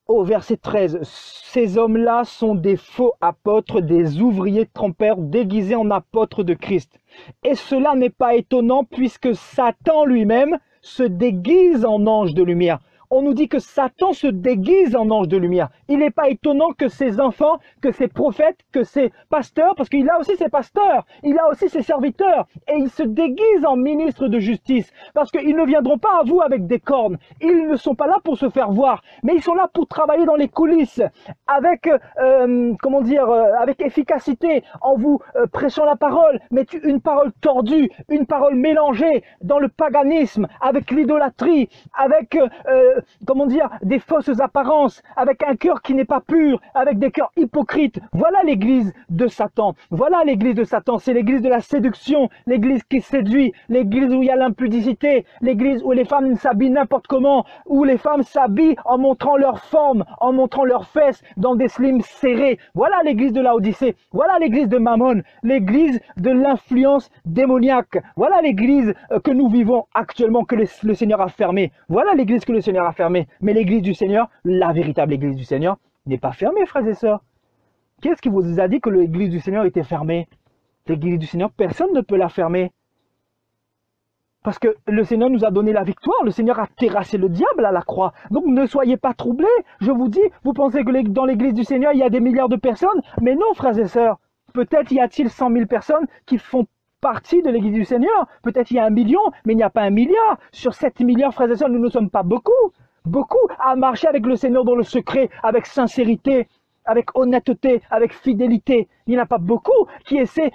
au verset 13, ces hommes-là sont des faux apôtres, des ouvriers trompeurs déguisés en apôtres de Christ. Et cela n'est pas étonnant puisque Satan lui-même se déguise en ange de lumière. On nous dit que Satan se déguise en ange de lumière. Il n'est pas étonnant que ses enfants, que ses prophètes, que ses pasteurs, parce qu'il a aussi ses pasteurs, il a aussi ses serviteurs, et ils se déguisent en ministres de justice, parce qu'ils ne viendront pas à vous avec des cornes. Ils ne sont pas là pour se faire voir, mais ils sont là pour travailler dans les coulisses, avec, avec efficacité, en vous prêchant la parole, mais une parole tordue, une parole mélangée dans le paganisme, avec l'idolâtrie, avec des fausses apparences, avec un cœur qui n'est pas pur, avec des cœurs hypocrites. Voilà l'église de Satan. Voilà l'église de Satan. C'est l'église de la séduction, l'église qui séduit, l'église où il y a l'impudicité, l'église où les femmes s'habillent n'importe comment, où les femmes s'habillent en montrant leur forme, en montrant leurs fesses dans des slims serrés. Voilà l'église de Laodicée. Voilà l'église de Mammon, l'église de l'influence démoniaque. Voilà l'église que nous vivons actuellement, que le Seigneur a fermée. Voilà l'église que le Seigneur a fermée. Mais l'église du Seigneur, la véritable église du Seigneur, n'est pas fermée, frères et sœurs. Qu'est-ce qui vous a dit que l'église du Seigneur était fermée? L'église du Seigneur, personne ne peut la fermer. Parce que le Seigneur nous a donné la victoire, le Seigneur a terrassé le diable à la croix. Donc ne soyez pas troublés. Je vous dis, vous pensez que dans l'église du Seigneur, il y a des milliards de personnes? Mais non, frères et sœurs. Peut-être y a-t-il 100 000 personnes qui font partie de l'église du Seigneur. Peut-être il y a 1 million, mais il n'y a pas 1 milliard. Sur 7 milliards, frères et sœurs, nous ne sommes pas beaucoup. Beaucoup à marcher avec le Seigneur dans le secret, avec sincérité, avec honnêteté, avec fidélité. Il n'y en a pas beaucoup qui essaient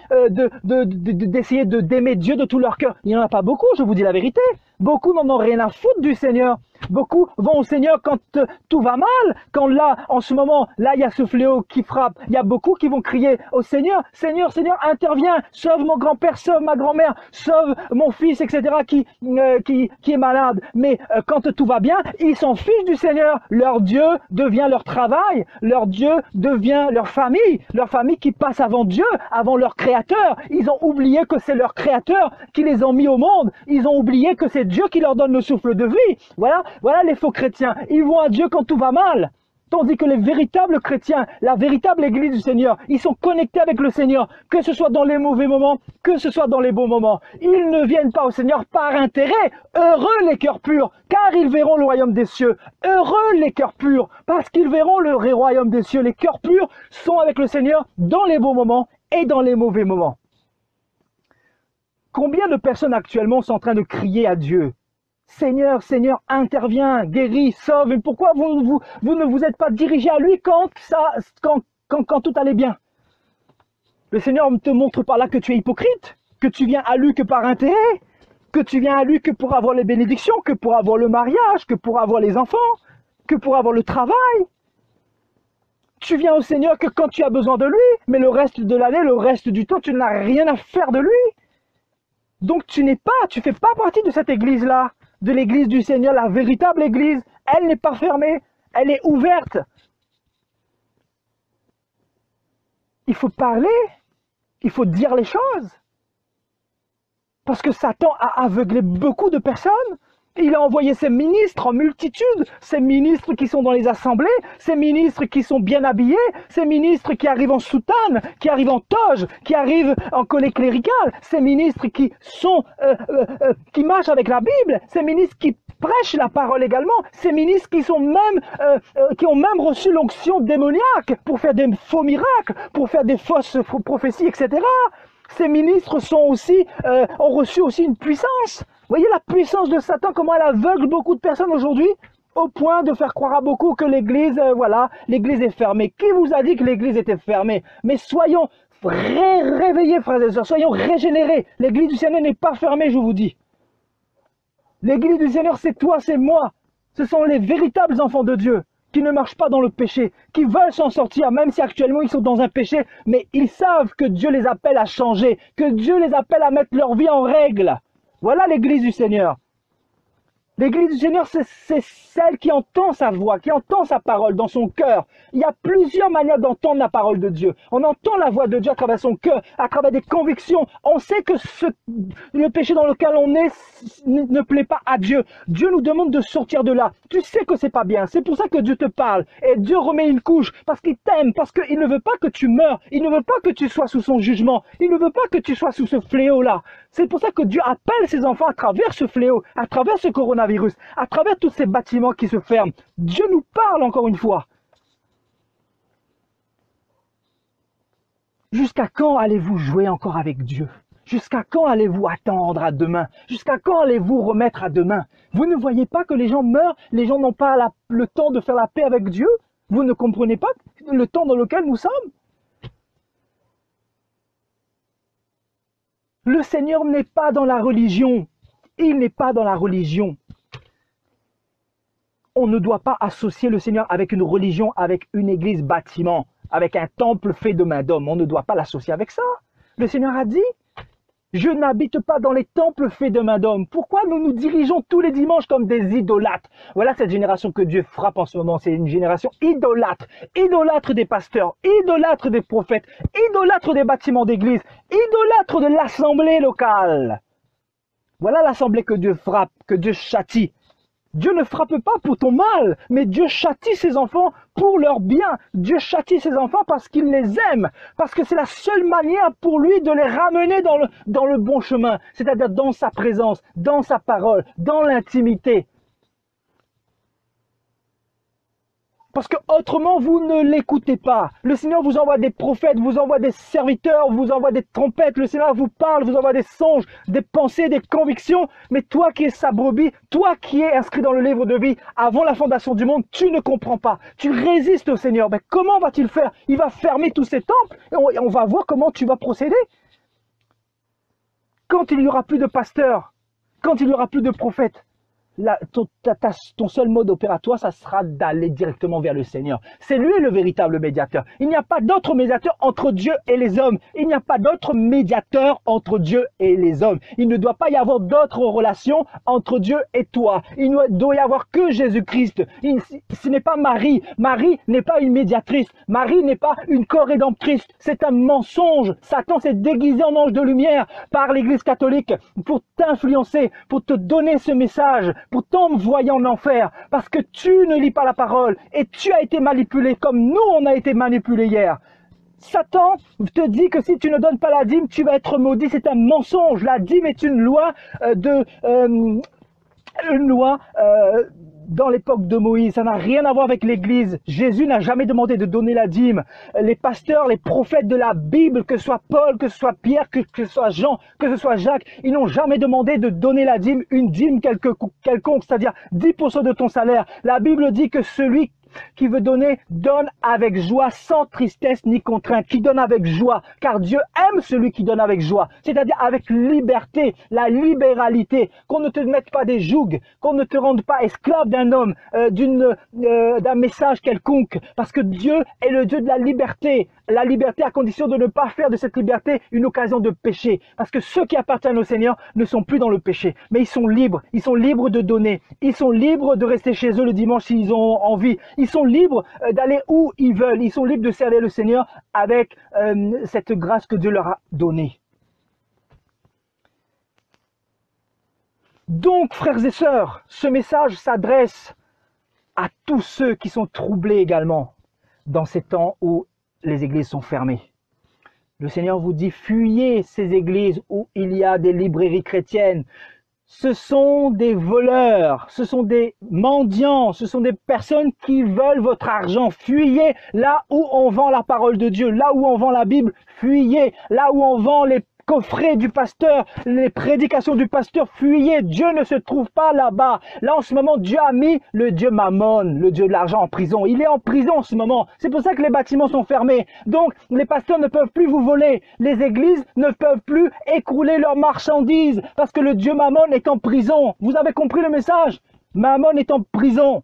d'essayer d'aimer Dieu de tout leur cœur. Il n'y en a pas beaucoup, je vous dis la vérité. Beaucoup n'en ont rien à foutre du Seigneur. Beaucoup vont au Seigneur quand tout va mal, quand là, en ce moment, là, il y a ce fléau qui frappe. Il y a beaucoup qui vont crier au Seigneur, Seigneur, Seigneur, interviens, sauve mon grand-père, sauve ma grand-mère, sauve mon fils, etc., qui est malade. Mais quand tout va bien, ils s'en fichent du Seigneur. Leur Dieu devient leur travail, leur Dieu devient leur famille qui passe avant Dieu, avant leur Créateur. Ils ont oublié que c'est leur Créateur qui les a mis au monde. Ils ont oublié que c'est Dieu qui leur donne le souffle de vie. Voilà les faux chrétiens. Ils vont à Dieu quand tout va mal. Tandis que les véritables chrétiens, la véritable église du Seigneur, ils sont connectés avec le Seigneur, que ce soit dans les mauvais moments, que ce soit dans les bons moments. Ils ne viennent pas au Seigneur par intérêt. Heureux les cœurs purs, car ils verront le royaume des cieux. Heureux les cœurs purs, parce qu'ils verront le royaume des cieux. Les cœurs purs sont avec le Seigneur dans les bons moments et dans les mauvais moments. Combien de personnes actuellement sont en train de crier à Dieu? Seigneur, Seigneur, interviens, guéris, sauve. Et pourquoi vous ne vous êtes pas dirigé à lui quand tout allait bien? Le Seigneur te montre par là que tu es hypocrite, que tu viens à lui que par intérêt, que tu viens à lui que pour avoir les bénédictions, que pour avoir le mariage, que pour avoir les enfants, que pour avoir le travail. Tu viens au Seigneur que quand tu as besoin de lui, mais le reste de l'année, le reste du temps, tu n'as rien à faire de lui. Donc tu fais pas partie de cette église-là, de l'église du Seigneur, la véritable église. Elle n'est pas fermée, elle est ouverte. Il faut parler, il faut dire les choses. Parce que Satan a aveuglé beaucoup de personnes. Il a envoyé ses ministres en multitude, ces ministres qui sont dans les assemblées, ces ministres qui sont bien habillés, ces ministres qui arrivent en soutane, qui arrivent en toge, qui arrivent en collet clérical, ces ministres qui marchent avec la Bible, ces ministres qui prêchent la parole également, ces ministres qui ont même reçu l'onction démoniaque pour faire des faux miracles, pour faire des fausses prophéties, etc. Ces ministres ont reçu aussi une puissance. Vous voyez la puissance de Satan, comment elle aveugle beaucoup de personnes aujourd'hui, au point de faire croire à beaucoup que l'église, l'église est fermée. Qui vous a dit que l'église était fermée? Mais soyons réveillés, frères et sœurs, soyons régénérés. L'église du Seigneur n'est pas fermée, je vous dis. L'église du Seigneur, c'est toi, c'est moi. Ce sont les véritables enfants de Dieu qui ne marchent pas dans le péché, qui veulent s'en sortir, même si actuellement ils sont dans un péché, mais ils savent que Dieu les appelle à changer, que Dieu les appelle à mettre leur vie en règle. Voilà l'église du Seigneur. L'église du Seigneur, c'est celle qui entend sa voix, qui entend sa parole dans son cœur. Il y a plusieurs manières d'entendre la parole de Dieu. On entend la voix de Dieu à travers son cœur, à travers des convictions. On sait que le péché dans lequel on est ne plaît pas à Dieu. Dieu nous demande de sortir de là. Tu sais que c'est pas bien. C'est pour ça que Dieu te parle. Et Dieu remet une couche parce qu'il t'aime, parce qu'il ne veut pas que tu meurs. Il ne veut pas que tu sois sous son jugement. Il ne veut pas que tu sois sous ce fléau-là. C'est pour ça que Dieu appelle ses enfants à travers ce fléau, à travers ce coronavirus, à travers tous ces bâtiments qui se ferment. Dieu nous parle encore une fois. Jusqu'à quand allez-vous jouer encore avec Dieu? Jusqu'à quand allez-vous attendre à demain? Jusqu'à quand allez-vous remettre à demain? Vous ne voyez pas que les gens meurent? Les gens n'ont pas le temps de faire la paix avec Dieu? Vous ne comprenez pas le temps dans lequel nous sommes? Le Seigneur n'est pas dans la religion. Il n'est pas dans la religion. On ne doit pas associer le Seigneur avec une religion, avec une église bâtiment, avec un temple fait de main d'homme. On ne doit pas l'associer avec ça. Le Seigneur a dit, je n'habite pas dans les temples faits de main d'homme. Pourquoi nous nous dirigeons tous les dimanches comme des idolâtres? Voilà cette génération que Dieu frappe en ce moment. C'est une génération idolâtre. Idolâtre des pasteurs, idolâtre des prophètes, idolâtre des bâtiments d'église, idolâtre de l'assemblée locale. Voilà l'assemblée que Dieu frappe, que Dieu châtie. Dieu ne frappe pas pour ton mal, mais Dieu châtie ses enfants pour leur bien. Dieu châtie ses enfants parce qu'il les aime, parce que c'est la seule manière pour lui de les ramener dans le bon chemin, c'est-à-dire dans sa présence, dans sa parole, dans l'intimité. Parce que autrement, vous ne l'écoutez pas. Le Seigneur vous envoie des prophètes, vous envoie des serviteurs, vous envoie des trompettes. Le Seigneur vous parle, vous envoie des songes, des pensées, des convictions. Mais toi qui es sa brebis, toi qui es inscrit dans le livre de vie avant la fondation du monde, tu ne comprends pas. Tu résistes au Seigneur. Mais comment va-t-il faire? Il va fermer tous ces temples et on va voir comment tu vas procéder. Quand il n'y aura plus de pasteurs, quand il n'y aura plus de prophètes, ton seul mode opératoire, ça sera d'aller directement vers le Seigneur. C'est lui le véritable médiateur. Il n'y a pas d'autre médiateur entre Dieu et les hommes. Il n'y a pas d'autre médiateur entre Dieu et les hommes. Il ne doit pas y avoir d'autres relations entre Dieu et toi. Il ne doit y avoir que Jésus-Christ. Ce n'est pas Marie. Marie n'est pas une médiatrice. Marie n'est pas une co-rédemptrice. C'est un mensonge. Satan s'est déguisé en ange de lumière par l'Église catholique pour t'influencer, pour te donner ce message, pour t'envoyer en enfer, parce que tu ne lis pas la parole et tu as été manipulé comme nous on a été manipulés hier. Satan te dit que si tu ne donnes pas la dîme, tu vas être maudit. C'est un mensonge. La dîme est une loi dans l'époque de Moïse. Ça n'a rien à voir avec l'Église. Jésus n'a jamais demandé de donner la dîme. Les pasteurs, les prophètes de la Bible, que ce soit Paul, que ce soit Pierre, que ce soit Jean, que ce soit Jacques, ils n'ont jamais demandé de donner la dîme, une dîme quelconque, c'est-à-dire 10% de ton salaire. La Bible dit que celui qui veut donner, donne avec joie, sans tristesse ni contrainte, qui donne avec joie, car Dieu aime celui qui donne avec joie, c'est-à-dire avec liberté, la libéralité, qu'on ne te mette pas des jougs, qu'on ne te rende pas esclave d'un homme, d'un message quelconque, parce que Dieu est le Dieu de la liberté à condition de ne pas faire de cette liberté une occasion de péché, parce que ceux qui appartiennent au Seigneur ne sont plus dans le péché, mais ils sont libres de donner, ils sont libres de rester chez eux le dimanche s'ils ont envie, ils sont libres d'aller où ils veulent. Ils sont libres de servir le Seigneur avec cette grâce que Dieu leur a donnée. Donc, frères et sœurs, ce message s'adresse à tous ceux qui sont troublés également dans ces temps où les églises sont fermées. Le Seigneur vous dit, fuyez ces églises où il y a des librairies chrétiennes. Ce sont des voleurs, ce sont des mendiants, ce sont des personnes qui veulent votre argent. Fuyez là où on vend la parole de Dieu, là où on vend la Bible. Fuyez là où on vend les coffrets du pasteur, les prédications du pasteur. Fuyez, Dieu ne se trouve pas là-bas. Là en ce moment, Dieu a mis le Dieu Mammon, le Dieu de l'argent en prison. Il est en prison en ce moment. C'est pour ça que les bâtiments sont fermés. Donc les pasteurs ne peuvent plus vous voler. Les églises ne peuvent plus écrouler leurs marchandises parce que le Dieu Mammon est en prison. Vous avez compris le message? Mammon est en prison.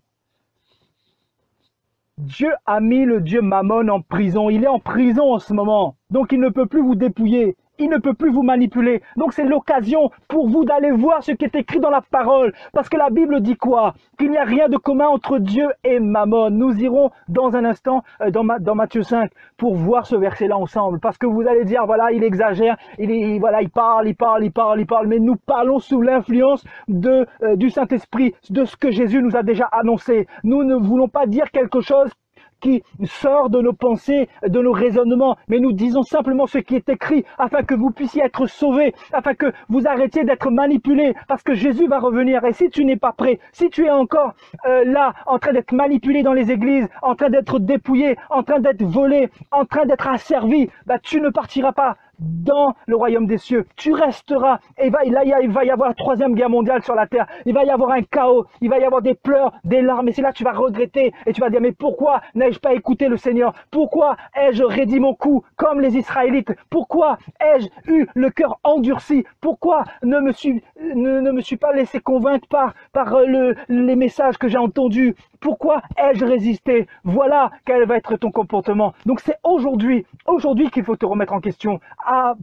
Dieu a mis le Dieu Mammon en prison. Il est en prison en ce moment. Donc il ne peut plus vous dépouiller. Il ne peut plus vous manipuler. Donc c'est l'occasion pour vous d'aller voir ce qui est écrit dans la parole. Parce que la Bible dit quoi? Qu'il n'y a rien de commun entre Dieu et Mammon. Nous irons dans un instant dans Matthieu 5 pour voir ce verset-là ensemble. Parce que vous allez dire, voilà, il exagère, il parle. Mais nous parlons sous l'influence du Saint-Esprit, de ce que Jésus nous a déjà annoncé. Nous ne voulons pas dire quelque chose qui sort de nos pensées, de nos raisonnements, mais nous disons simplement ce qui est écrit afin que vous puissiez être sauvés, afin que vous arrêtiez d'être manipulés, parce que Jésus va revenir. Et si tu n'es pas prêt, si tu es encore là, en train d'être manipulé dans les églises, en train d'être dépouillé, en train d'être volé, en train d'être asservi, bah, tu ne partiras pas dans le royaume des cieux. Tu resteras. Et là, il va y avoir la troisième guerre mondiale sur la terre. Il va y avoir un chaos. Il va y avoir des pleurs, des larmes. Et c'est là que tu vas regretter. Et tu vas dire, mais pourquoi n'ai-je pas écouté le Seigneur? Pourquoi ai-je raidi mon cou comme les Israélites? Pourquoi ai-je eu le cœur endurci? Pourquoi ne me suis pas laissé convaincre par les messages que j'ai entendus? Pourquoi ai-je résisté? Voilà quel va être ton comportement. Donc c'est aujourd'hui qu'il faut te remettre en question.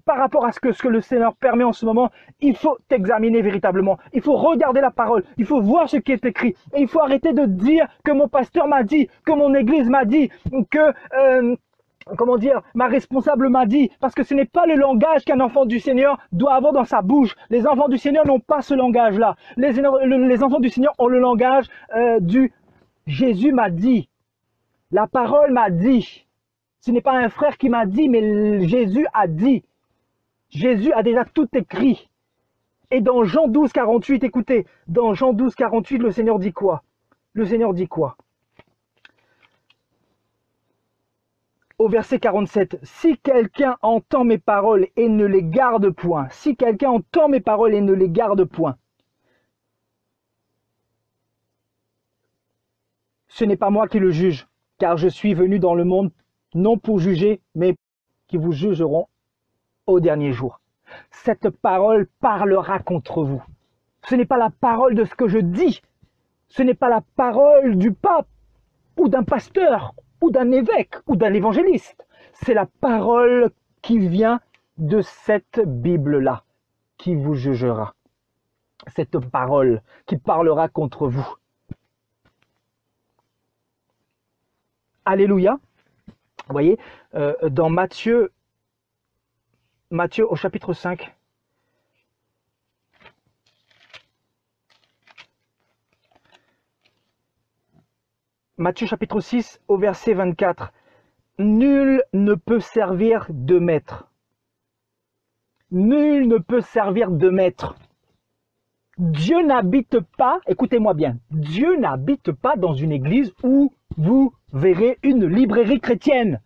Par rapport à ce que le Seigneur permet en ce moment, il faut t'examiner véritablement. Il faut regarder la parole. Il faut voir ce qui est écrit. Et il faut arrêter de dire que mon pasteur m'a dit, que mon église m'a dit, que... ma responsable m'a dit, parce que ce n'est pas le langage qu'un enfant du Seigneur doit avoir dans sa bouche. Les enfants du Seigneur n'ont pas ce langage-là. Les enfants du Seigneur ont le langage du Jésus m'a dit. La parole m'a dit. Ce n'est pas un frère qui m'a dit, mais Jésus a dit. Jésus a déjà tout écrit. Et dans Jean 12, 48, écoutez, dans Jean 12, 48, le Seigneur dit quoi? Le Seigneur dit quoi? Au verset 47, si quelqu'un entend mes paroles et ne les garde point, si quelqu'un entend mes paroles et ne les garde point, ce n'est pas moi qui le juge, car je suis venu dans le monde non pour juger, mais qui vous jugeront au dernier jour. Cette parole parlera contre vous. Ce n'est pas la parole de ce que je dis, ce n'est pas la parole du pape ou d'un pasteur ou d'un évêque ou d'un évangéliste. C'est la parole qui vient de cette Bible-là qui vous jugera. Cette parole qui parlera contre vous. Alléluia. Vous voyez, dans Matthieu au chapitre 5, Matthieu chapitre 6 au verset 24. Nul ne peut servir de maître. Nul ne peut servir de maître. Dieu n'habite pas, écoutez-moi bien, Dieu n'habite pas dans une église où vous verrez une librairie chrétienne.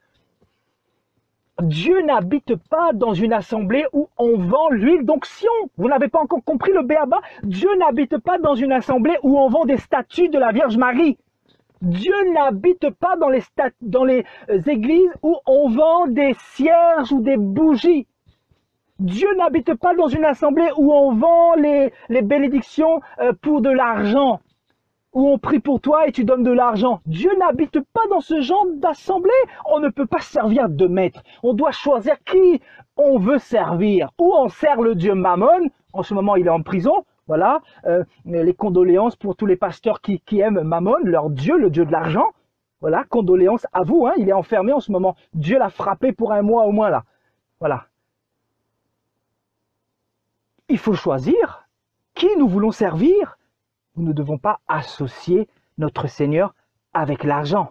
Dieu n'habite pas dans une assemblée où on vend l'huile d'onction. Vous n'avez pas encore compris le béaba? Dieu n'habite pas dans une assemblée où on vend des statues de la Vierge Marie. Dieu n'habite pas dans les églises où on vend des cierges ou des bougies. Dieu n'habite pas dans une assemblée où on vend les bénédictions pour de l'argent, où on prie pour toi et tu donnes de l'argent. Dieu n'habite pas dans ce genre d'assemblée. On ne peut pas servir de maître. On doit choisir qui on veut servir. Ou on sert le Dieu Mammon. En ce moment, il est en prison. Voilà, les condoléances pour tous les pasteurs qui aiment Mammon, leur Dieu, le Dieu de l'argent. Voilà, condoléances à vous, hein, il est enfermé en ce moment. Dieu l'a frappé pour un mois au moins là. Voilà. Il faut choisir qui nous voulons servir, nous ne devons pas associer notre Seigneur avec l'argent.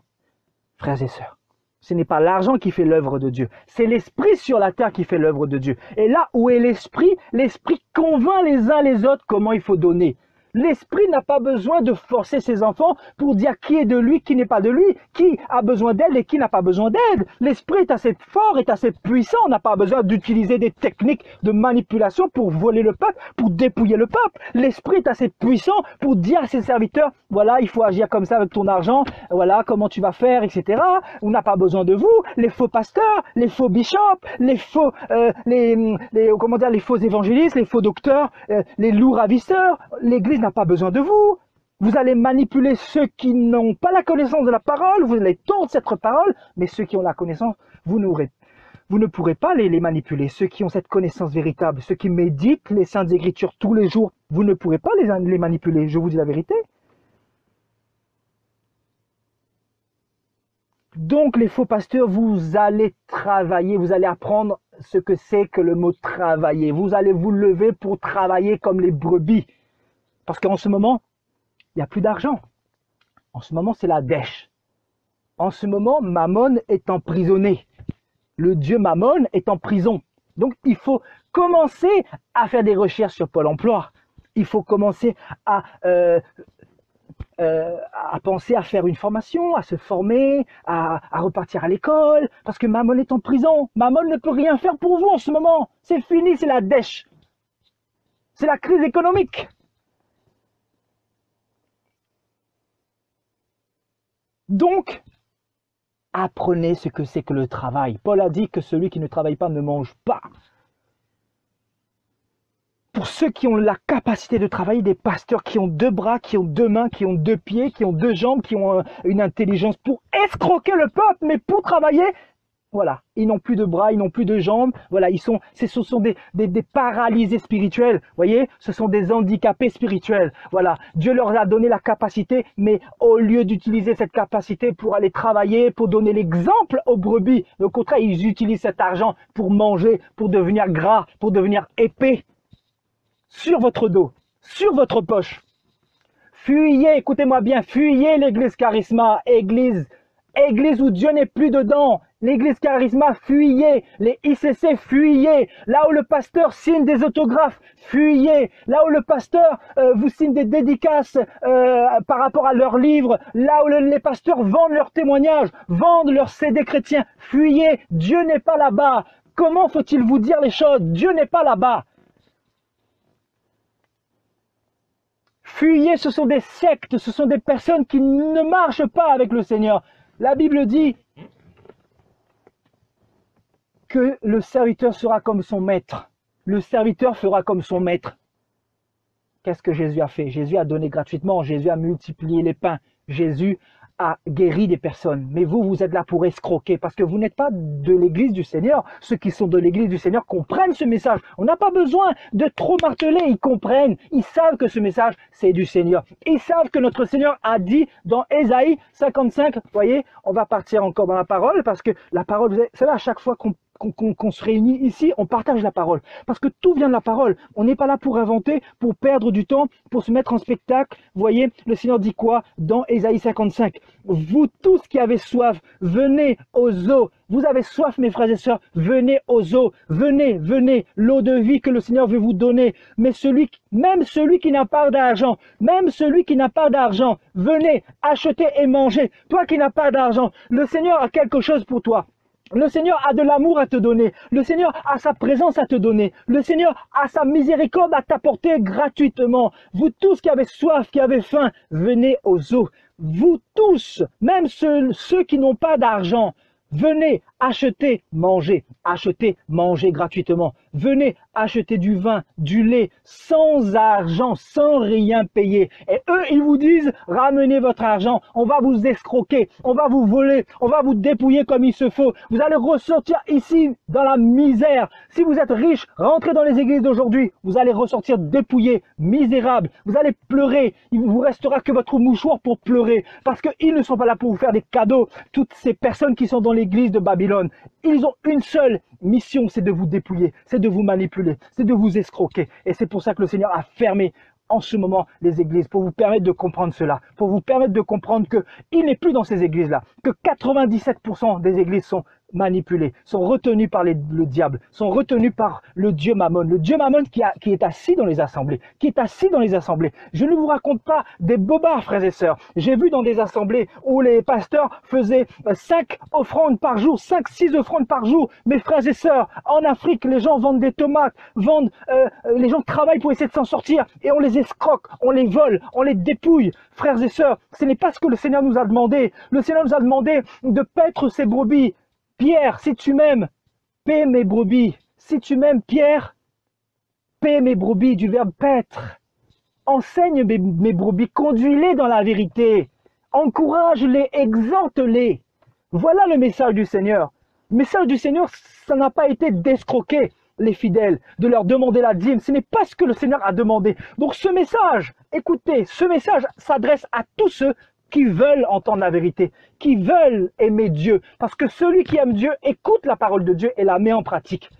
Frères et sœurs, ce n'est pas l'argent qui fait l'œuvre de Dieu, c'est l'esprit sur la terre qui fait l'œuvre de Dieu. Et là où est l'esprit, l'esprit convainc les uns les autres comment il faut donner. L'esprit n'a pas besoin de forcer ses enfants pour dire qui est de lui, qui n'est pas de lui, qui a besoin d'aide et qui n'a pas besoin d'aide. L'esprit est assez fort, est assez puissant, on n'a pas besoin d'utiliser des techniques de manipulation pour voler le peuple, pour dépouiller le peuple. L'esprit est assez puissant pour dire à ses serviteurs, voilà, il faut agir comme ça avec ton argent, voilà, comment tu vas faire, etc. On n'a pas besoin de vous, les faux pasteurs, les faux bishops, les faux, les faux évangélistes, les faux docteurs, les loups ravisseurs. L'Église n'a pas besoin de vous. Vous allez manipuler ceux qui n'ont pas la connaissance de la parole, vous allez tordre cette parole, mais ceux qui ont la connaissance, vous ne pourrez pas les manipuler. Ceux qui ont cette connaissance véritable, ceux qui méditent les Saintes Écritures tous les jours, vous ne pourrez pas les manipuler, je vous dis la vérité. Donc les faux pasteurs, vous allez travailler, vous allez apprendre ce que c'est que le mot travailler. Vous allez vous lever pour travailler comme les brebis. Parce qu'en ce moment, il n'y a plus d'argent. En ce moment, c'est la dèche. En ce moment, Mammon est emprisonné. Le dieu Mammon est en prison. Donc, il faut commencer à faire des recherches sur Pôle emploi. Il faut commencer à penser à faire une formation, à se former, à repartir à l'école. Parce que Mammon est en prison. Mammon ne peut rien faire pour vous en ce moment. C'est fini, c'est la dèche. C'est la crise économique. Donc, apprenez ce que c'est que le travail. Paul a dit que celui qui ne travaille pas ne mange pas. Pour ceux qui ont la capacité de travailler, des pasteurs qui ont 2 bras, qui ont 2 mains, qui ont 2 pieds, qui ont 2 jambes, qui ont une intelligence pour escroquer le peuple, mais pour travailler, voilà, ils n'ont plus de bras, ils n'ont plus de jambes, voilà, ce sont des paralysés spirituels, voyez, ce sont des handicapés spirituels, voilà. Dieu leur a donné la capacité, mais au lieu d'utiliser cette capacité pour aller travailler, pour donner l'exemple aux brebis, au contraire, ils utilisent cet argent pour manger, pour devenir gras, pour devenir épais, sur votre dos, sur votre poche. Fuyez, écoutez-moi bien, fuyez l'église charisma, église où Dieu n'est plus dedans. L'église charisma, fuyez. Les ICC, fuyez. Là où le pasteur signe des autographes, fuyez. Là où le pasteur vous signe des dédicaces par rapport à leurs livres, là où les pasteurs vendent leurs témoignages, vendent leurs CD chrétiens, fuyez. Dieu n'est pas là-bas. Comment faut-il vous dire les choses? Dieu n'est pas là-bas. Fuyez, ce sont des sectes, ce sont des personnes qui ne marchent pas avec le Seigneur. La Bible dit que le serviteur sera comme son maître. Le serviteur fera comme son maître. Qu'est-ce que Jésus a fait? Jésus a donné gratuitement, Jésus a multiplié les pains, Jésus a guéri des personnes. Mais vous, vous êtes là pour escroquer parce que vous n'êtes pas de l'église du Seigneur. Ceux qui sont de l'église du Seigneur comprennent ce message. On n'a pas besoin de trop marteler, ils comprennent. Ils savent que ce message, c'est du Seigneur. Ils savent que notre Seigneur a dit dans Ésaïe 55, vous voyez, on va partir encore dans la parole parce que la parole, vous savez, à chaque fois qu'on se réunit ici, on partage la parole. Parce que tout vient de la parole. On n'est pas là pour inventer, pour perdre du temps, pour se mettre en spectacle. Vous voyez, le Seigneur dit quoi dans Ésaïe 55? Vous tous qui avez soif, venez aux eaux. Vous avez soif, mes frères et sœurs, venez aux eaux. Venez, venez, l'eau de vie que le Seigneur veut vous donner. Mais même celui qui n'a pas d'argent, venez, achetez et mangez. Toi qui n'as pas d'argent, le Seigneur a quelque chose pour toi. Le Seigneur a de l'amour à te donner. Le Seigneur a sa présence à te donner. Le Seigneur a sa miséricorde à t'apporter gratuitement. Vous tous qui avez soif, qui avez faim, venez aux eaux. Vous tous, même ceux qui n'ont pas d'argent, venez acheter, manger gratuitement. Venez acheter du vin, du lait, sans argent, sans rien payer. Et eux, ils vous disent, ramenez votre argent, on va vous escroquer, on va vous voler, on va vous dépouiller comme il se faut. Vous allez ressortir ici dans la misère. Si vous êtes riche, rentrez dans les églises d'aujourd'hui. Vous allez ressortir dépouillés, misérables. Vous allez pleurer. Il vous restera que votre mouchoir pour pleurer. Parce qu'ils ne sont pas là pour vous faire des cadeaux. Toutes ces personnes qui sont dans l'église de Babylone, ils ont une seule mission, c'est de vous dépouiller, c'est de vous manipuler, c'est de vous escroquer. Et c'est pour ça que le Seigneur a fermé en ce moment les églises, pour vous permettre de comprendre cela, pour vous permettre de comprendre qu'il n'est plus dans ces églises-là, que 97% des églises sont manipulés, sont retenus par le diable, sont retenus par le Dieu Mammon qui est assis dans les assemblées, Je ne vous raconte pas des bobards, frères et sœurs. J'ai vu dans des assemblées où les pasteurs faisaient 5 offrandes par jour, 5-6 offrandes par jour. Mes frères et sœurs, en Afrique, les gens vendent des tomates, les gens travaillent pour essayer de s'en sortir et on les escroque, on les vole, on les dépouille. Frères et sœurs, ce n'est pas ce que le Seigneur nous a demandé. Le Seigneur nous a demandé de paître ses brebis. Pierre, si tu m'aimes, paie mes brebis. Si tu m'aimes, Pierre, paie mes brebis, du verbe paître. Enseigne mes brebis, conduis-les dans la vérité. Encourage-les, exhorte-les. Voilà le message du Seigneur. Le message du Seigneur, ça n'a pas été d'escroquer les fidèles, de leur demander la dîme. Ce n'est pas ce que le Seigneur a demandé. Donc ce message, écoutez, ce message s'adresse à tous ceux qui veulent entendre la vérité, qui veulent aimer Dieu. Parce que celui qui aime Dieu écoute la parole de Dieu et la met en pratique.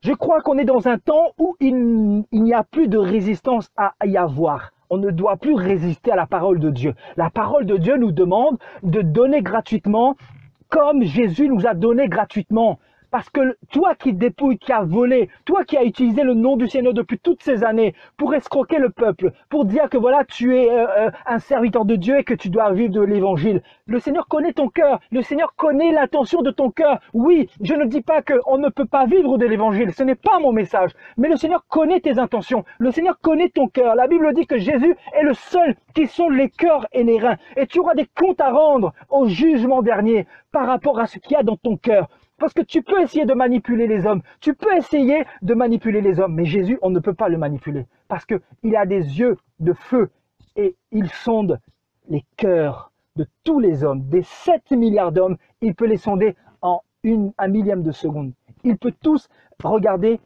Je crois qu'on est dans un temps où il n'y a plus de résistance à y avoir. On ne doit plus résister à la parole de Dieu. La parole de Dieu nous demande de donner gratuitement comme Jésus nous a donné gratuitement. Parce que toi qui dépouilles, qui as volé, toi qui as utilisé le nom du Seigneur depuis toutes ces années pour escroquer le peuple, pour dire que voilà, tu es un serviteur de Dieu et que tu dois vivre de l'évangile. Le Seigneur connaît ton cœur, le Seigneur connaît l'intention de ton cœur. Oui, je ne dis pas qu'on ne peut pas vivre de l'évangile, ce n'est pas mon message, mais le Seigneur connaît tes intentions, le Seigneur connaît ton cœur. La Bible dit que Jésus est le seul qui sonde les cœurs et les reins. Et tu auras des comptes à rendre au jugement dernier par rapport à ce qu'il y a dans ton cœur. Parce que tu peux essayer de manipuler les hommes, mais Jésus, on ne peut pas le manipuler. Parce qu'il a des yeux de feu et il sonde les cœurs de tous les hommes. Des 7 milliards d'hommes, il peut les sonder en un millième de seconde. Il peut tous regarder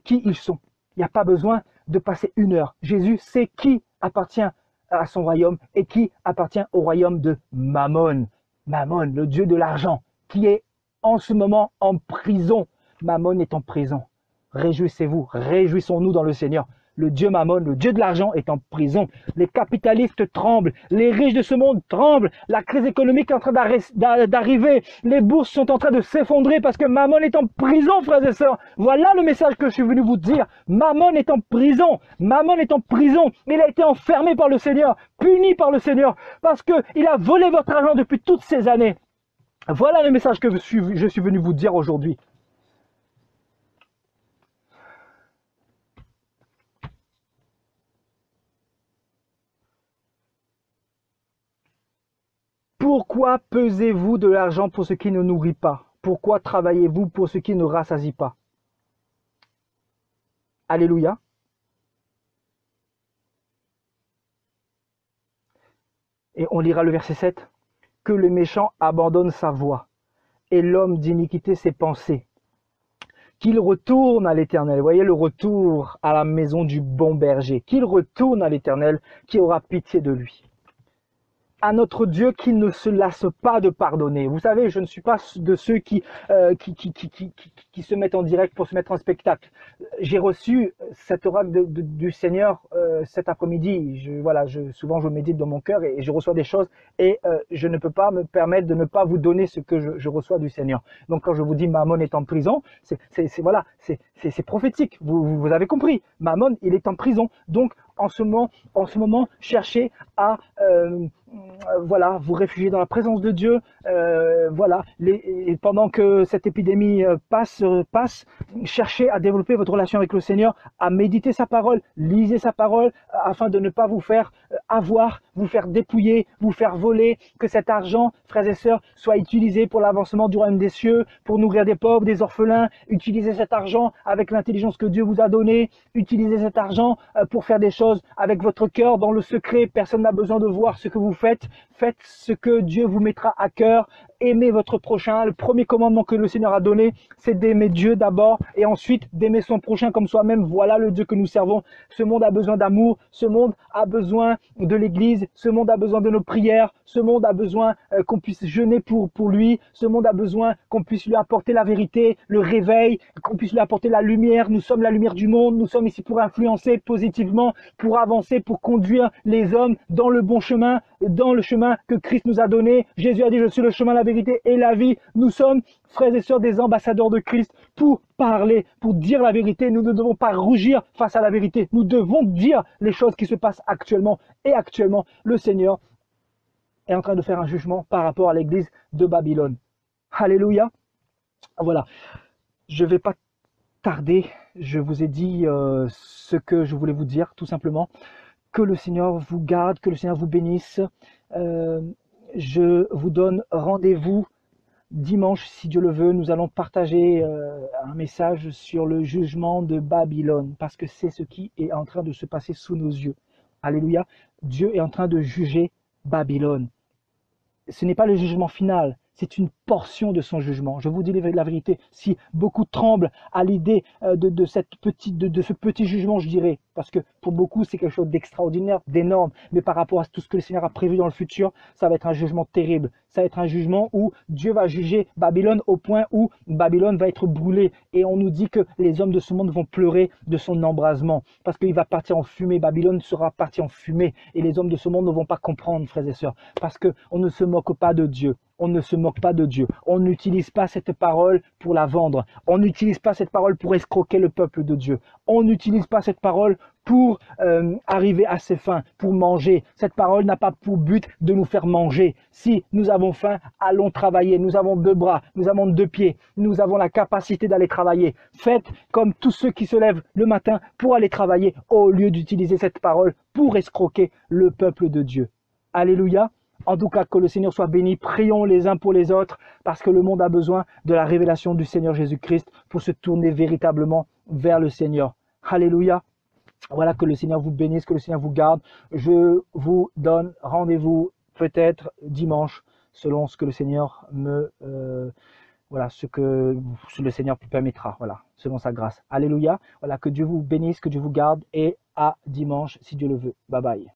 qui ils sont. Il n'y a pas besoin de passer 1 heure. Jésus sait qui appartient à son royaume et qui appartient au royaume de Mammon. Mammon, le dieu de l'argent, qui est en ce moment en prison. Mammon est en prison. Réjouissez-vous, réjouissons-nous dans le Seigneur. Le dieu Mammon, le dieu de l'argent est en prison. Les capitalistes tremblent, les riches de ce monde tremblent. La crise économique est en train d'arriver. Les bourses sont en train de s'effondrer parce que Mammon est en prison, frères et sœurs. Voilà le message que je suis venu vous dire. Mammon est en prison. Mammon est en prison. Il a été enfermé par le Seigneur, puni par le Seigneur parce qu'il a volé votre argent depuis toutes ces années. Voilà le message que je suis venu vous dire aujourd'hui. Pourquoi pesez-vous de l'argent pour ce qui ne nourrit pas? Pourquoi travaillez-vous pour ce qui ne rassasie pas? Alléluia. Et on lira le verset 7. Que le méchant abandonne sa voie et l'homme d'iniquité ses pensées. Qu'il retourne à l'Éternel. Voyez le retour à la maison du bon berger. Qu'il retourne à l'Éternel qui aura pitié de lui. À notre Dieu qui ne se lasse pas de pardonner. Vous savez, je ne suis pas de ceux qui se mettent en direct pour se mettre en spectacle. J'ai reçu cet oracle du Seigneur cet après-midi. Souvent je médite dans mon cœur et je reçois des choses et je ne peux pas me permettre de ne pas vous donner ce que je reçois du Seigneur. Donc quand je vous dis Mammon est en prison, c'est prophétique. Vous avez compris. Mammon, il est en prison. Donc en ce moment, cherchez à vous réfugier dans la présence de Dieu. Et pendant que cette épidémie passe, cherchez à développer votre relation avec le Seigneur, à méditer sa parole, lisez sa parole, afin de ne pas vous faire avoir, vous faire dépouiller, vous faire voler, que cet argent, frères et sœurs, soit utilisé pour l'avancement du royaume des cieux, pour nourrir des pauvres, des orphelins. Utilisez cet argent avec l'intelligence que Dieu vous a donnée. Utilisez cet argent pour faire des choses avec votre cœur dans le secret. Personne n'a besoin de voir ce que vous faites. Faites ce que Dieu vous mettra à cœur aimer votre prochain. Le premier commandement que le Seigneur a donné, c'est d'aimer Dieu d'abord et ensuite d'aimer son prochain comme soi-même. Voilà le Dieu que nous servons. Ce monde a besoin d'amour, ce monde a besoin de l'Église, ce monde a besoin de nos prières, ce monde a besoin qu'on puisse jeûner pour lui, ce monde a besoin qu'on puisse lui apporter la vérité, le réveil, qu'on puisse lui apporter la lumière. Nous sommes la lumière du monde, nous sommes ici pour influencer positivement, pour avancer, pour conduire les hommes dans le bon chemin, dans le chemin que Christ nous a donné. Jésus a dit, je suis le chemin, la vérité et la vie. Nous sommes, frères et sœurs, des ambassadeurs de Christ pour parler, pour dire la vérité. Nous ne devons pas rougir face à la vérité. Nous devons dire les choses qui se passent actuellement. Et actuellement, le Seigneur est en train de faire un jugement par rapport à l'église de Babylone. Alléluia. Voilà. Je ne vais pas tarder. Je vous ai dit ce que je voulais vous dire, tout simplement. Que le Seigneur vous garde, que le Seigneur vous bénisse. Je vous donne rendez-vous dimanche, si Dieu le veut. Nous allons partager un message sur le jugement de Babylone, parce que c'est ce qui est en train de se passer sous nos yeux. Alléluia. Dieu est en train de juger Babylone. Ce n'est pas le jugement final, c'est une portion de son jugement. Je vous dis la vérité, si beaucoup tremblent à l'idée de ce petit jugement, je dirais, parce que pour beaucoup c'est quelque chose d'extraordinaire, d'énorme, mais par rapport à tout ce que le Seigneur a prévu dans le futur, ça va être un jugement terrible. Ça va être un jugement où Dieu va juger Babylone au point où Babylone va être brûlée. Et on nous dit que les hommes de ce monde vont pleurer de son embrasement, parce qu'il va partir en fumée. Babylone sera partie en fumée, et les hommes de ce monde ne vont pas comprendre, frères et sœurs, parce qu'on ne se moque pas de Dieu. On ne se moque pas de Dieu. On n'utilise pas cette parole pour la vendre. On n'utilise pas cette parole pour escroquer le peuple de Dieu. On n'utilise pas cette parole pour arriver à ses fins, pour manger. Cette parole n'a pas pour but de nous faire manger. Si nous avons faim, allons travailler. Nous avons 2 bras, nous avons 2 pieds, nous avons la capacité d'aller travailler. Faites comme tous ceux qui se lèvent le matin pour aller travailler, au lieu d'utiliser cette parole pour escroquer le peuple de Dieu. Alléluia. En tout cas, que le Seigneur soit béni. Prions les uns pour les autres, parce que le monde a besoin de la révélation du Seigneur Jésus-Christ pour se tourner véritablement vers le Seigneur. Alléluia. Voilà, que le Seigneur vous bénisse, que le Seigneur vous garde. Je vous donne rendez-vous peut-être dimanche, selon ce que le Seigneur voilà, ce que le Seigneur permettra, voilà, selon sa grâce. Alléluia. Voilà, que Dieu vous bénisse, que Dieu vous garde, et à dimanche, si Dieu le veut. Bye bye.